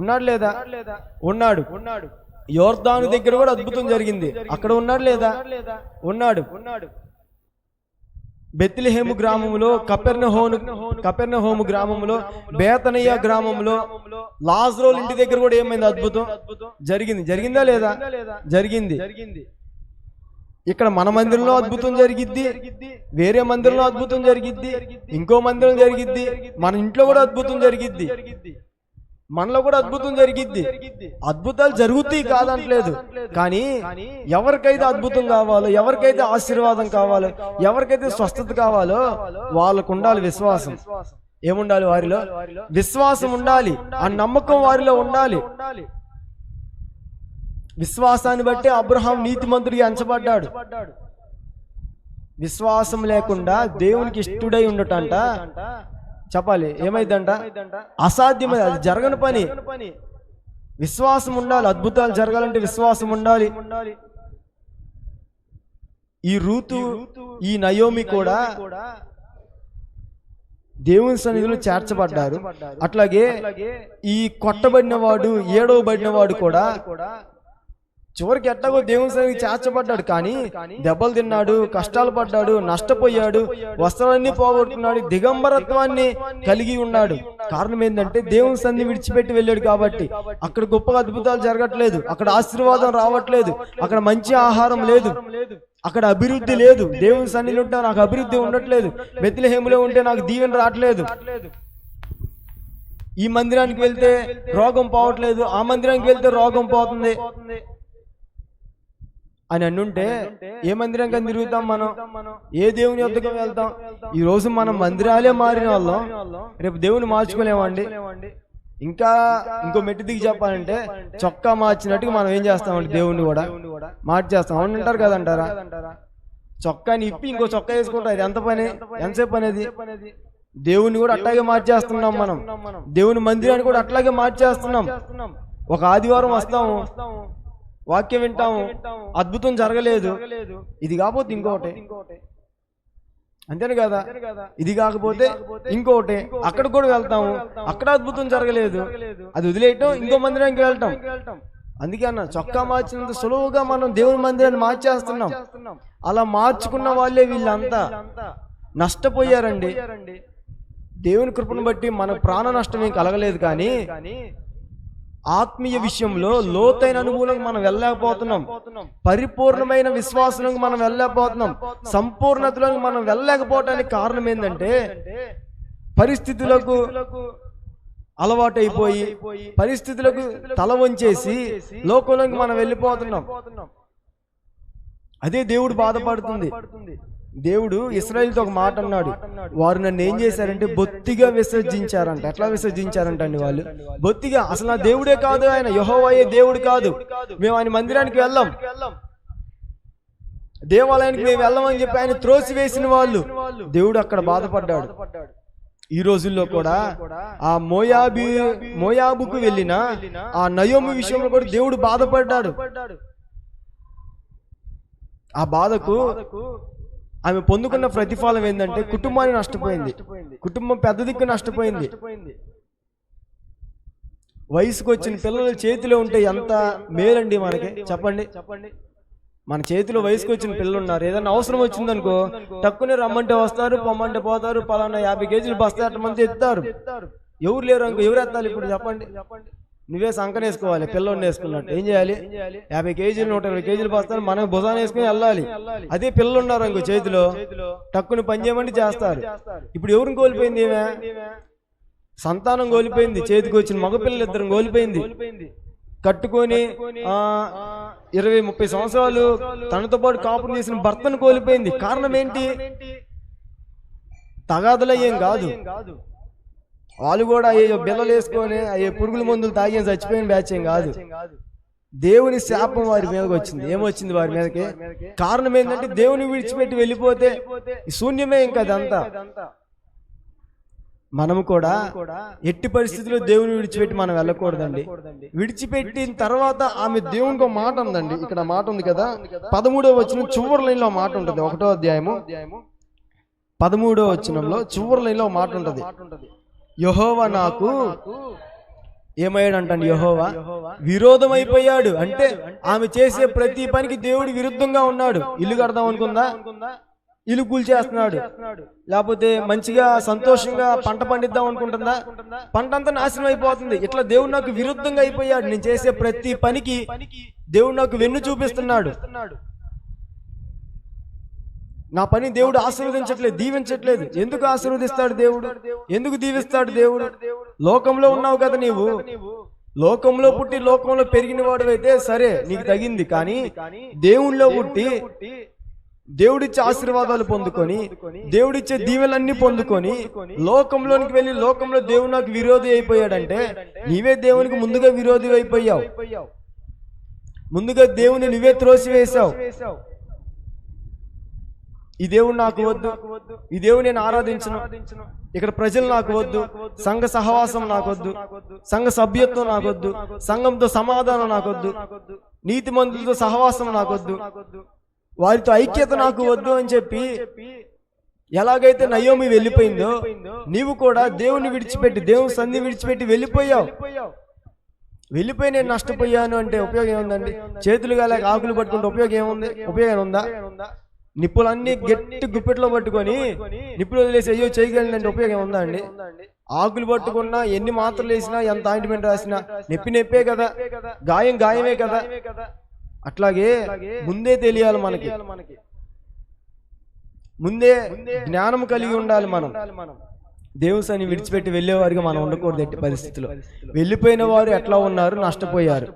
ఉన్నాడు లేదా? ఉన్నాడు. యోర్దాను దగ్గర కూడా అద్భుతం జరిగింది. అక్కడ ఉన్నాడు లేదా? ఉన్నాడు. బెత్లెహేము గ్రామంలో, కపెర్నహూము గ్రామంలో, బేతనియా గ్రామంలో, లాజరోల్ ఇంటి దగ్గర కూడా ఏమైంది? అద్భుతం జరిగింది. జరిగిందా లేదా? జరిగింది. ఇక్కడ మన మందిరంలో అద్భుతం జరిగిద్ది, వేరే మందిరంలో అద్భుతం జరిగిద్ది, ఇంకో మందిరం జరిగిద్ది, మన ఇంట్లో కూడా అద్భుతం జరిగిద్ది, మనలో కూడా అద్భుతం జరిగిద్ది. అద్భుతాలు జరుగుతాయి కాదంటలేదు. కానీ ఎవరికైతే అద్భుతం కావాలో, ఎవరికైతే ఆశీర్వాదం కావాలో, ఎవరికైతే స్వస్థత కావాలో వాళ్ళకు ఉండాలి విశ్వాసం. ఏముండాలి? వారిలో విశ్వాసం ఉండాలి. ఆ నమ్మకం వారిలో ఉండాలి. విశ్వాసాన్ని బట్టి అబ్రహాం నీతిమంతుడిగా ఎంచబడ్డాడు. విశ్వాసం లేకుండా దేవునికి ఇష్టడై ఉండటంట. చెప్పాలి, ఏమైందంట? అసాధ్యమైంది. అది జరగని పని. విశ్వాసం ఉండాలి. అద్భుతాలు జరగాలంటే విశ్వాసం ఉండాలి. ఈ రూతు, ఈ నయోమి కూడా దేవుని సన్నిధిలో చేర్చబడ్డారు. అట్లాగే ఈ కొట్టబడిన వాడు, ఏడవబడిన వాడు కూడా చివరికి ఎట్లాగో దేవుని సన్నిధికి చేర్చబడ్డాడు. కానీ దెబ్బలు తిన్నాడు, కష్టాలు పడ్డాడు, నష్టపోయాడు, వస్త్రాలన్నీ పోగొట్టుకున్నాడు, దిగంబరత్వాన్ని కలిగి ఉన్నాడు. కారణం ఏంటంటే దేవుని సన్నిధి విడిచిపెట్టి వెళ్ళాడు కాబట్టి. అక్కడ గొప్ప అద్భుతాలు జరగట్లేదు, అక్కడ ఆశీర్వాదం రావట్లేదు, అక్కడ మంచి ఆహారం లేదు, అక్కడ అభివృద్ధి లేదు. దేవుని సన్నిధిలో ఉంటే నాకు అభివృద్ధి ఉండట్లేదు, బెత్లెహేములో ఉంటే నాకు దీవెన రావట్లేదు, ఈ మందిరానికి వెళ్తే రోగం పోవట్లేదు, ఆ మందిరానికి వెళ్తే రోగం పోతుంది అని అన్నుంటే ఏ మందిరం కానీ తిరుగుతాం మనం? ఏ దేవుని యొద్దకు వెళ్తాం? ఈ రోజు మనం మందిరాలే మారిన వాళ్ళం, రేపు దేవుని మార్చుకోలేమండి. ఇంకో మెట్టు దిగి చెప్పాలంటే చొక్కా మార్చినట్టుగా మనం ఏం చేస్తామంటే దేవుణ్ణి కూడా మార్చేస్తాం. అవునంటారు కదంటారా? చొక్కాని ఇప్పి ఇంకో చొక్కా వేసుకుంటారు. ఇది ఎంత పని? ఎంతసేపు అనేది? దేవుణ్ణి కూడా అట్లాగే మార్చేస్తున్నాం మనం. దేవుని మందిరాన్ని కూడా అట్లాగే మార్చేస్తున్నాం. ఒక ఆదివారం వస్తాము, వాక్యం వింటాము, అద్భుతం జరగలేదు, ఇది కాకపోతే ఇంకోటి, అంతేను కదా? ఇది కాకపోతే ఇంకోటి, అక్కడ కూడా వెళ్తాము, అక్కడ అద్భుతం జరగలేదు, అది వదిలేయటం, ఇంకో మందిరానికి వెళ్తాం, అందుకే అన్న చొక్కా మార్చినంత సులువుగా మనం దేవుని మందిరాన్ని మార్చేస్తున్నాం. అలా మార్చుకున్న వాళ్ళే వీళ్ళంతా నష్టపోయారండి. దేవుని కృపను బట్టి మన ప్రాణ నష్టం ఏం కలగలేదు, కానీ ఆత్మీయ విషయంలో లోతైన అనుభూలంగా మనం వెళ్ళలేకపోతున్నాం. పరిపూర్ణమైన విశ్వాసంలోకి మనం వెళ్ళలేకపోతున్నాం. సంపూర్ణతలోకి మనం వెళ్ళలేకపోవటానికి కారణం ఏంటంటే పరిస్థితులకు అలవాటైపోయి పరిస్థితులకు తల వంచేసి లోకంలోకి మనం వెళ్ళిపోతున్నాం. అదే దేవుడు బాధపడుతుంది. దేవుడు ఇశ్రాయేలుతో ఒక మాట అన్నాడు, వారు నన్ను ఏం చేశారంటే బొత్తిగా విసర్జించారంట. ఎట్లా విసర్జించారంట అండి వాళ్ళు? బొత్తిగా. అసలు నా దేవుడే కాదు, ఆయన యెహోవాయే దేవుడు కాదు, మేము ఆయన మందిరానికి వెళ్ళాం, దేవాలయానికి మేము వెళ్ళమని చెప్పి ఆయన త్రోసివేసిన వాళ్ళు. దేవుడు అక్కడ బాధపడ్డాడు. ఈ రోజుల్లో కూడా ఆ మోయాబుకు వెళ్ళిన ఆ నయోమి విషయంలో కూడా దేవుడు బాధపడ్డాడు. ఆ బాధకు ఆమె పొందుకున్న ప్రతిఫలం ఏంటంటే కుటుంబాన్ని నష్టపోయింది. కుటుంబం పెద్ద దిక్కు నష్టపోయింది. వయసుకు వచ్చిన పిల్లల చేతిలో ఉంటే ఎంత మేలండి మనకి, చెప్పండి. మన చేతిలో వయసుకు వచ్చిన పిల్లలు ఉన్నారు. ఏదైనా అవసరం వచ్చిందనుకో తక్కువనే రమ్మంటే వస్తారు, పొమ్మంటే పోతారు. పలానా 50 కేజీలు బస్తా మంది ఎత్తారు. ఎవరు లేరు అనుకో, ఎవరు ఎత్తాలి ఇప్పుడు చెప్పండి? నువ్వే సంకన వేసుకోవాలి. పిల్లల్ని వేసుకున్నట్టు ఏం చేయాలి? 50 కేజీలు 120 కేజీలు బస్తాలు మనం భుజాన్ని వేసుకుని వెళ్ళాలి. అదే పిల్లలు ఉన్నారు అనుకో చేతిలో తక్కువ పని చేయమంటే చేస్తారు. ఇప్పుడు ఎవరిని కోల్పోయింది? ఏమే సంతానం కోల్పోయింది. చేతికి వచ్చిన మగపిల్లలు ఇద్దరు కోల్పోయింది. కట్టుకొని 20-30 సంవత్సరాలు తనతో పాటు కాపురం చేసిన భర్తను కోల్పోయింది. కారణం ఏంటి? తగాదులయ్యేం కాదు, వాళ్ళు కూడా అయ్యో బిల్లలు వేసుకొని అయ్యే పురుగుల మందులు తాగి చచ్చిపోయిన బ్యాచ్ ఏం కాదు. దేవుని శాపం వారి మీదకి వచ్చింది. ఏమొచ్చింది వారి మీదకి? కారణం ఏంటంటే దేవుని విడిచిపెట్టి వెళ్ళిపోతే శూన్యమే ఇంకా అదంతా. మనము కూడా ఎట్టి పరిస్థితుల్లో దేవుని విడిచిపెట్టి మనం వెళ్ళకూడదండి. విడిచిపెట్టిన తర్వాత ఆమె దేవునికి ఒక మాట ఉందండి. ఇక్కడ మాట ఉంది కదా, 13వ వచనం చివరి లైన్లో మాట ఉంటుంది. 1వ అధ్యాయము 13వ వచనంలో చివరి లైన్లో మాట ఉంటుంది. యెహోవా నాకు ఏమయ్యాడంటండి? యెహోవా విరోధం అయిపోయాడు. అంటే ఆమె చేసే ప్రతి పనికి దేవుడు విరుద్ధంగా ఉన్నాడు. ఇల్లు కడదాం అనుకుందా, ఇల్లు కూల్చేస్తున్నాడు. లేకపోతే మంచిగా సంతోషంగా పంట పండిద్దాం అనుకుంటుందా, పంట అంతా నాశనం అయిపోతుంది. ఇట్లా దేవుడు నాకు విరుద్ధంగా అయిపోయాడు. నేను చేసే ప్రతి పనికి దేవుడు నాకు వెన్ను చూపిస్తున్నాడు. నా పని దేవుడు ఆశీర్వదించట్లేదు, దీవించట్లేదు. ఎందుకు ఆశీర్వదిస్తాడు దేవుడు? ఎందుకు దీవిస్తాడు దేవుడు? లోకంలో ఉన్నావు కదా నీవు, లోకంలో పుట్టి లోకంలో పెరిగిన వాడు అయితే సరే నీకు తగింది. కానీ దేవుళ్ళో పుట్టి దేవుడిచ్చే ఆశీర్వాదాలు పొందుకొని దేవుడిచ్చే దీవెలన్నీ పొందుకొని లోకంలోనికి వెళ్ళి లోకంలో దేవుడు నాకు విరోధి అయిపోయాడంటే నీవే దేవునికి ముందుగా విరోధి అయిపోయావు. ముందుగా దేవుని నువ్వే త్రోసివేశావు. ఈ దేవుడు నాకు వద్దు, ఈ దేవుడు నేను ఆరాధించను, ఇక్కడ ప్రజలు నాకు వద్దు, సంఘ సహవాసం నాకొద్దు, సంఘ సభ్యత్వం నాకొద్దు, సంఘంతో సమాధానం నాకొద్దు, నీతిమంతులతో సహవాసం నాకొద్దు, వారితో ఐక్యత నాకు వద్దు అని చెప్పి ఎలాగైతే నయోమి వెళ్ళిపోయిందో నీవు కూడా దేవుని విడిచిపెట్టి దేవుని సన్నిధి విడిచిపెట్టి వెళ్ళిపోయావు. వెళ్ళిపోయి నేను నష్టపోయాను అంటే ఉపయోగం ఏముందండి? చేతులు గాలేక ఆకులు పట్టుకుంటే ఉపయోగం ఏముంది? ఉపయోగం ఉందా? నిప్పులన్నీ గట్టి గుప్పెట్లో పట్టుకొని నిప్పులు వదిలేసి అయ్యో చేయగలిగినంటే ఉపయోగం ఉందా అండి? ఆకులు పట్టుకున్నా ఎన్ని మాత్రలు వేసినా ఎంత ఆయింట్మెంట్ రాసినా నెప్పే కదా, గాయం గాయమే కదా. అట్లాగే ముందే తెలియాలి మనకి, ముందే జ్ఞానం కలిగి ఉండాలి. మనం దేవుని సన్నిధిని విడిచిపెట్టి వెళ్ళేవారిగా మనం ఉండకూడదు ఎట్టి పరిస్థితుల్లో. వెళ్ళిపోయిన వారు ఎట్లా ఉన్నారు? నష్టపోయారు.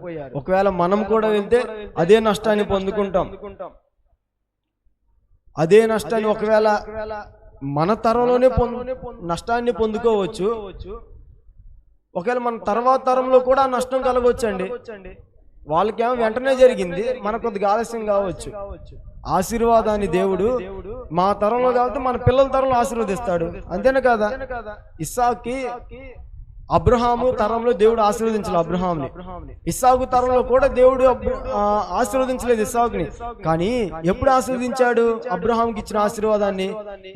ఒకవేళ మనం కూడా వెళ్తే అదే నష్టాన్ని పొందుకుంటాం. అదే నష్టాన్ని ఒకవేళ మన తరంలోనే నష్టాన్ని పొందుకోవచ్చు. ఒకవేళ మన తర్వాత తరంలో కూడా నష్టం కలగవచ్చండి. వాళ్ళకేమో వెంటనే జరిగింది, మనకు కొద్దిగా ఆలస్యం కావచ్చు. ఆశీర్వాదాన్ని దేవుడు మా తరంలో కాబట్టి మన పిల్లల తరంలో ఆశీర్వదిస్తాడు. అంతేనా కదా? ఇస్సాకుకి అబ్రహాము తరంలో దేవుడు ఆశీర్వదించలేదు అబ్రహాంని. ఇస్సాకు తరంలో కూడా దేవుడు ఆశీర్వదించలేదు ఇస్సాకుని. కానీ ఎప్పుడు ఆశీర్వదించాడు అబ్రహాంకి ఇచ్చిన ఆశీర్వాదాన్ని?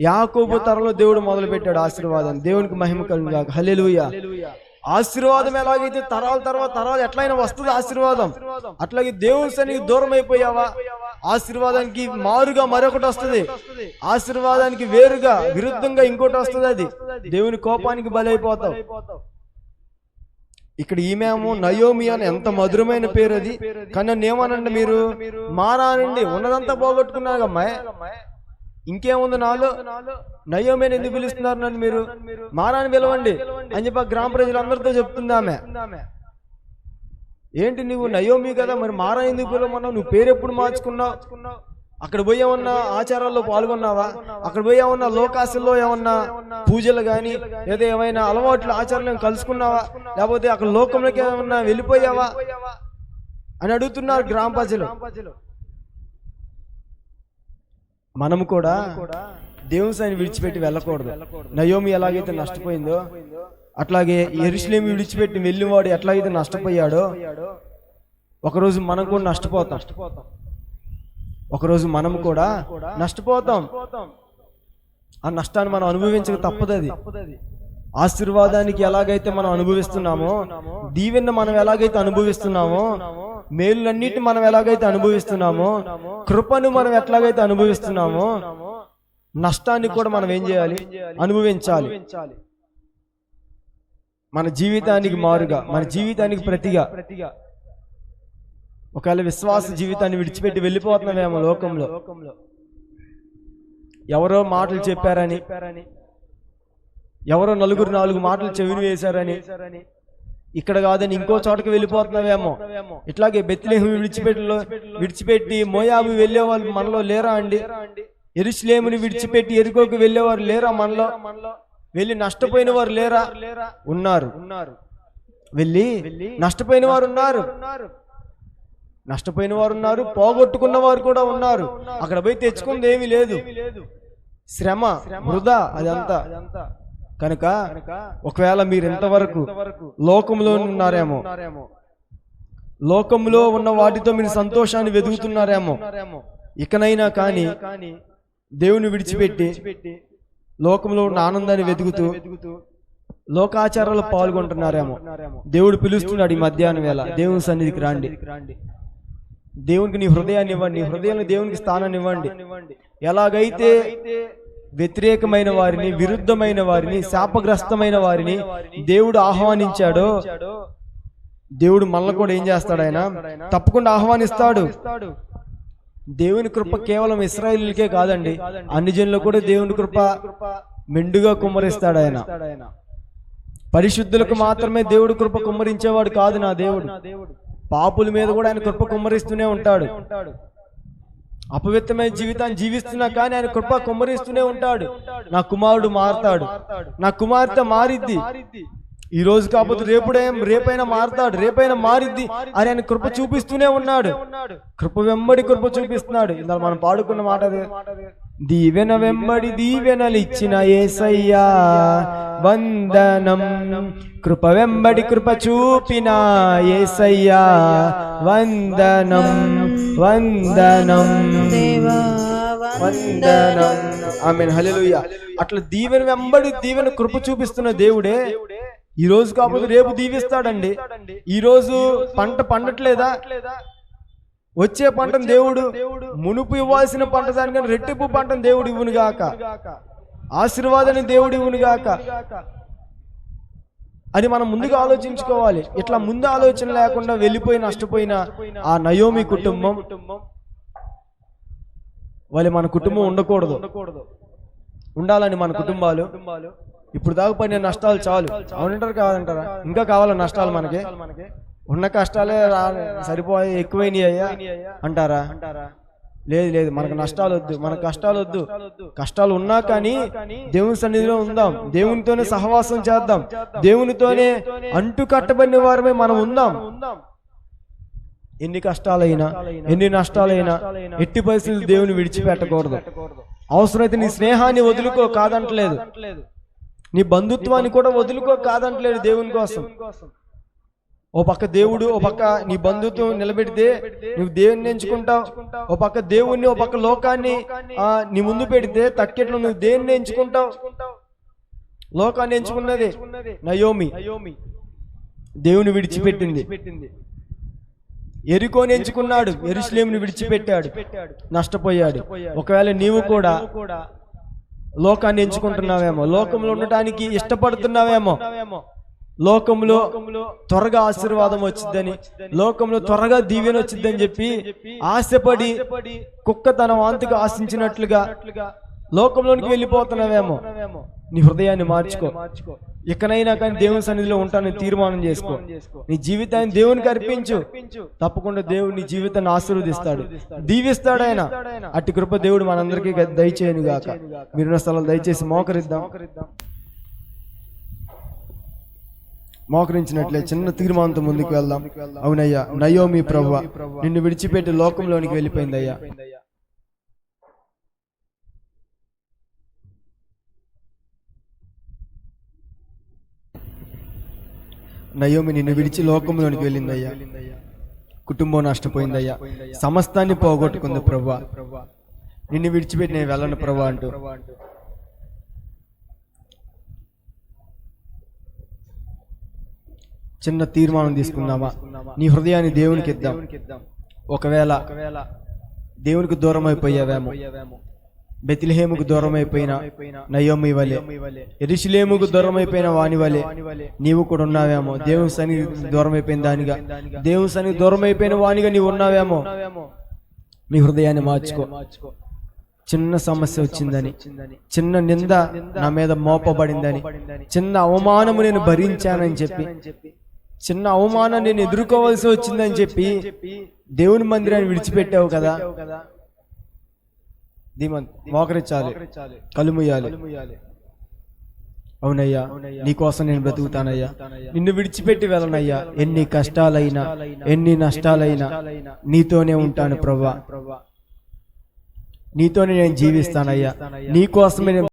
యాకోబు తరంలో దేవుడు మొదలు పెట్టాడు ఆశీర్వాదాన్ని. దేవునికి మహిమ కలుగును గాక. హల్లెలూయా. ఆశీర్వాదం ఎలాగైతే తరాల తర్వాత తరాలు ఎట్లయినా వస్తుంది ఆశీర్వాదం, అట్లాగే దేవుని సన్నిధికి దూరం అయిపోయావా, ఆశీర్వాదానికి మారుగా మరొకటి వస్తుంది, ఆశీర్వాదానికి వేరుగా విరుద్ధంగా ఇంకోటి వస్తుంది, అది దేవుని కోపానికి బలైపోతావు. ఇక్కడ ఈమెము నయోమి అని ఎంత మధురమైన పేరు అది. కానీ నన్ను ఏమనండి మీరు, మారానండి ఉన్నదంతా పోగొట్టుకున్నాను అమ్మాయి, ఇంకేముంది నాలో, నయోమి అని ఎందుకు పిలుస్తున్నారు నన్ను మీరు, మారాని పిలవండి అని చెప్పి గ్రామ ప్రజలందరితో చెప్తుంది ఆమె. ఏంటి నువ్వు నయోమి కదా, మరి మారా ఎందుకు పిలవమన్నావు, నువ్వు పేరు ఎప్పుడు మార్చుకున్నావు, అక్కడ పోయి ఏమన్నా ఆచారాల్లో పాల్గొన్నావా, అక్కడ పోయి ఏమన్నా లోకాశల్లో ఏమన్నా పూజలు కానీ లేదా ఏమైనా అలవాట్లు ఆచారాలను కలుసుకున్నావా, లేకపోతే అక్కడ లోకంలోకి ఏమన్నా వెళ్ళిపోయావా అని అడుగుతున్నారు గ్రామ ప్రజలు. మనము కూడా దేవుని సన్నిధిని విడిచిపెట్టి వెళ్ళకూడదు. నయోమి ఎలాగైతే నష్టపోయిందో అట్లాగే యెరూషలేము విడిచిపెట్టి వెళ్ళినవాడు ఎట్లాగైతే నష్టపోయాడో ఒకరోజు మనం కూడా నష్టపోతాం, ఒకరోజు మనం కూడా నష్టపోతాం. ఆ నష్టాన్ని మనం అనుభవించక తప్పదది. ఆశీర్వాదానికి ఎలాగైతే మనం అనుభవిస్తున్నామో, దీవెన మనం ఎలాగైతే అనుభవిస్తున్నామో, మేలులన్నిటిని మనం ఎలాగైతే అనుభవిస్తున్నామో, కృపను మనం ఎట్లాగైతే అనుభవిస్తున్నామో, నష్టాన్ని కూడా మనం ఏం చేయాలి, అనుభవించాలి. మన జీవితానికి మారుగా, మన జీవితానికి ప్రతిగా. ఒకవేళ విశ్వాస జీవితాన్ని విడిచిపెట్టి వెళ్ళిపోతున్నామేమో లోకంలో, ఎవరో మాటలు చెప్పారని, ఎవరో నలుగురు నాలుగు మాటలు చెవిని వేశారని, ఇక్కడ కాదని ఇంకో చోటకి వెళ్ళిపోతున్నావేమో. ఇట్లాగే బెత్లెహేము విడిచిపెట్టి మోయాబు వెళ్ళే వాళ్ళు మనలో లేరా అండి? యెరూషలేముని విడిచిపెట్టి యెరికోకు వెళ్ళేవారు లేరా మనలో? వెళ్ళి నష్టపోయిన వారు లేరా? ఉన్నారు. వెళ్ళి నష్టపోయిన వారు ఉన్నారు, నష్టపోయిన వారు ఉన్నారు, పోగొట్టుకున్న వారు కూడా ఉన్నారు. అక్కడ పోయి తెచ్చుకుంది ఏమీ లేదు, శ్రమ వృధా అదంతా. కనుక ఒకవేళ మీరు ఎంతవరకు లోకంలో ఉన్నారేమో, లోకంలో ఉన్న వాటితో మీరు సంతోషాన్ని వెతుకుతున్నారేమో, ఇకనైనా కానీ దేవుని విడిచిపెట్టి లోకంలో ఉన్న ఆనందాన్ని వెతుకుతూ లోకాచారాలు పాల్గొంటున్నారేమో. దేవుడు పిలుస్తున్నాడు ఈ మధ్యాహ్నం వేళ, దేవుని సన్నిధికి రండి, దేవునికి నీ హృదయాన్ని ఇవ్వండి, నీ హృదయాన్ని దేవునికి స్థానాన్ని ఇవ్వండి. ఎలాగైతే వ్యతిరేకమైన వారిని, విరుద్ధమైన వారిని, శాపగ్రస్తమైన వారిని దేవుడు ఆహ్వానించాడో, దేవుడు మనల్ని కూడా ఏం చేస్తాడు, ఆయన తప్పకుండా ఆహ్వానిస్తాడు. దేవుని కృప కేవలం ఇశ్రాయేలుకే కాదండి, అన్ని జనులకు కూడా దేవుని కృప మెండుగా కుమ్మరిస్తాడు ఆయన. పరిశుద్ధులకు మాత్రమే దేవుడు కృప కుమ్మరించేవాడు కాదు నా దేవుడు, పాపుల మీద కూడా ఆయన కృప కుమ్మరిస్తూనే ఉంటాడు. అపవిత్రమైన జీవితాన్ని జీవిస్తున్నా కానీ ఆయన కృప కుమ్మరిస్తూనే ఉంటాడు. నా కుమారుడు మారతాడు, నా కుమార్తె మారిద్ది, ఈ రోజు కాకపోతే రేపైనా మారతాడు, రేపైనా మారిద్ది అని ఆయన కృప చూపిస్తూనే ఉన్నాడు. కృప వెంబడి కృప చూపిస్తున్నాడు. ఇలా మనం పాడుకున్న మాట అదే, దీవెన వెంబడి దీవెనలు ఇచ్చిన యేసయ్యా వందనం, కృప వెంబడి కృప చూపిన యేసయ్యా వందనం, వందనం వందనం. ఆమేన్, హల్లెలూయా. అట్లా దీవెన వెంబడి దీవెన కృప చూపిస్తున్న దేవుడే ఈ రోజు కాకపోతే రేపు దీవిస్తాడండి. ఈ రోజు పంట పండట్లేదా, వచ్చే పంటను దేవుడు మునుపు ఇవ్వాల్సిన పంట దానికన్నా రెట్టింపు పంటను దేవుడు ఇవ్వునుగాక, ఆశీర్వాదాన్ని దేవుడు ఇవ్వునుగాక అని మనం ముందుగా ఆలోచించుకోవాలి. ఇట్లా ముందు ఆలోచన లేకుండా వెళ్ళిపోయి నష్టపోయిన ఆ నయోమి కుటుంబం వాళ్ళ మన కుటుంబం ఉండకూడదు. ఉండాలని మన కుటుంబాలు ఇప్పుడు దాకా పడిన నష్టాలు చాలు. అవునంటారు కాదంటారా? ఇంకా కావాలా నష్టాలు? మనకి ఉన్న కష్టాలే సరిపోయి ఎక్కువైనాయి అయ్యా అంటారా? లేదు లేదు, మనకు నష్టాలు వద్దు, మనకు కష్టాలు వద్దు. కష్టాలు ఉన్నా కానీ దేవుని సన్నిధిలో ఉందాం, దేవునితోనే సహవాసం చేద్దాం, దేవునితోనే అంటు కట్టబడిన వారమే మనం ఉందాం. ఎన్ని కష్టాలైనా ఎన్ని నష్టాలైనా ఎట్టి పరిస్థితులు దేవుని విడిచిపెట్టకూడదు. అవసరమైతే నీ స్నేహాన్ని వదులుకో కాదంటలేదు, నీ బంధుత్వాన్ని కూడా వదులుకో కాదంటలేదు దేవుని కోసం. ఓ పక్క దేవుడు, ఓ పక్క నీ బంధుత్వం నిలబెడితే నువ్వు దేవుణ్ణి ఎంచుకుంటావు, ఓ పక్క దేవుణ్ణి, ఓ పక్క లోకాన్ని నీ ముందు పెడితే తక్కెట్లో నువ్వు దేన్ని ఎంచుకుంటావు? లోకాన్ని ఎంచుకున్నది నయోమి. దేవుని విడిచిపెట్టింది. యెరికోని ఎంచుకున్నాడు, యెరూషలేమును విడిచిపెట్టాడు, నష్టపోయాడు. ఒకవేళ నీవు కూడా లోకాన్ని ఎంచుకుంటున్నావేమో, లోకంలో ఉండటానికి ఇష్టపడుతున్నావేమో, లోకంలో త్వరగా ఆశీర్వాదం వచ్చిందని, లోకంలో త్వరగా దీవెన వచ్చిందని చెప్పి ఆశపడి కుక్క తన వాంతికి ఆశించినట్లుగా లోకంలోనికి వెళ్ళిపోతున్నావేమో. నీ హృదయాన్ని మార్చుకో. ఇకనైనా కానీ దేవుని సన్నిధిలో ఉంటానని తీర్మానం చేసుకో. నీ జీవితాన్ని దేవునికి అర్పించు. తప్పకుండా దేవుడు నీ జీవితాన్ని ఆశీర్వదిస్తాడు, దీవిస్తాడు ఆయన. అట్టి కృప దేవుడు మనందరికీ దయచేయను గాక. మీరున్న స్థలాలు దయచేసి మోకరిద్దాం. మోకరించినట్లే చిన్న తీర్మానంతో ముందుకు వెళ్దాం. అవునయ్యా, నయోమి ప్రభువా, నిన్ను విడిచిపెట్టి లోకంలోనికి వెళ్ళిపోయిందయ్యా. నయోమి నిన్ను విడిచి లోకంలోనికి వెళ్ళిందయ్యా. కుటుంబం నష్టపోయిందయ్యా, సమస్తాన్ని పోగొట్టుకుంది ప్రభువా. నిన్ను విడిచిపెట్టి నేను వెళ్ళను ప్రభువా అంటూ చిన్న తీర్మానం తీసుకుందామా? నీ హృదయాన్ని దేవునికి ఇద్దాం. ఒకవేళ దేవునికి దూరం అయిపోయావేమో, బెత్లెహేముకు దూరం అయిపోయిన నయోమి వలె, యెరూషలేముకు దూరం అయిపోయిన వాని వలె నీవు కూడా ఉన్నావేమో. దేవుని సన్నిధి దూరం అయిపోయిన దానిగా, దేవుని సన్నిధి దూరం అయిపోయిన వానిగా నీవు ఉన్నావేమో. నీ హృదయాన్ని మార్చుకో. చిన్న సమస్య వచ్చిందని, చిన్న నింద నా మీద మోపబడిందని, చిన్న అవమానము నేను భరించానని చెప్పి, చిన్న అవమానం నేను ఎదుర్కోవాల్సి వచ్చిందని చెప్పి దేవుని మందిరాన్ని విడిచిపెట్టావు కదా. మోకరించాలి, కళ్ళు మూయాలి. అవునయ్యా, నీకోసం నేను బ్రతుకుతానయ్యా, నిన్ను విడిచిపెట్టి వెళ్ళనయ్యా. ఎన్ని కష్టాలైనా, ఎన్ని నష్టాలైనా నీతోనే ఉంటాను ప్రభువా. నీతోనే నేను జీవిస్తానయ్యా. నీకోసమే నేను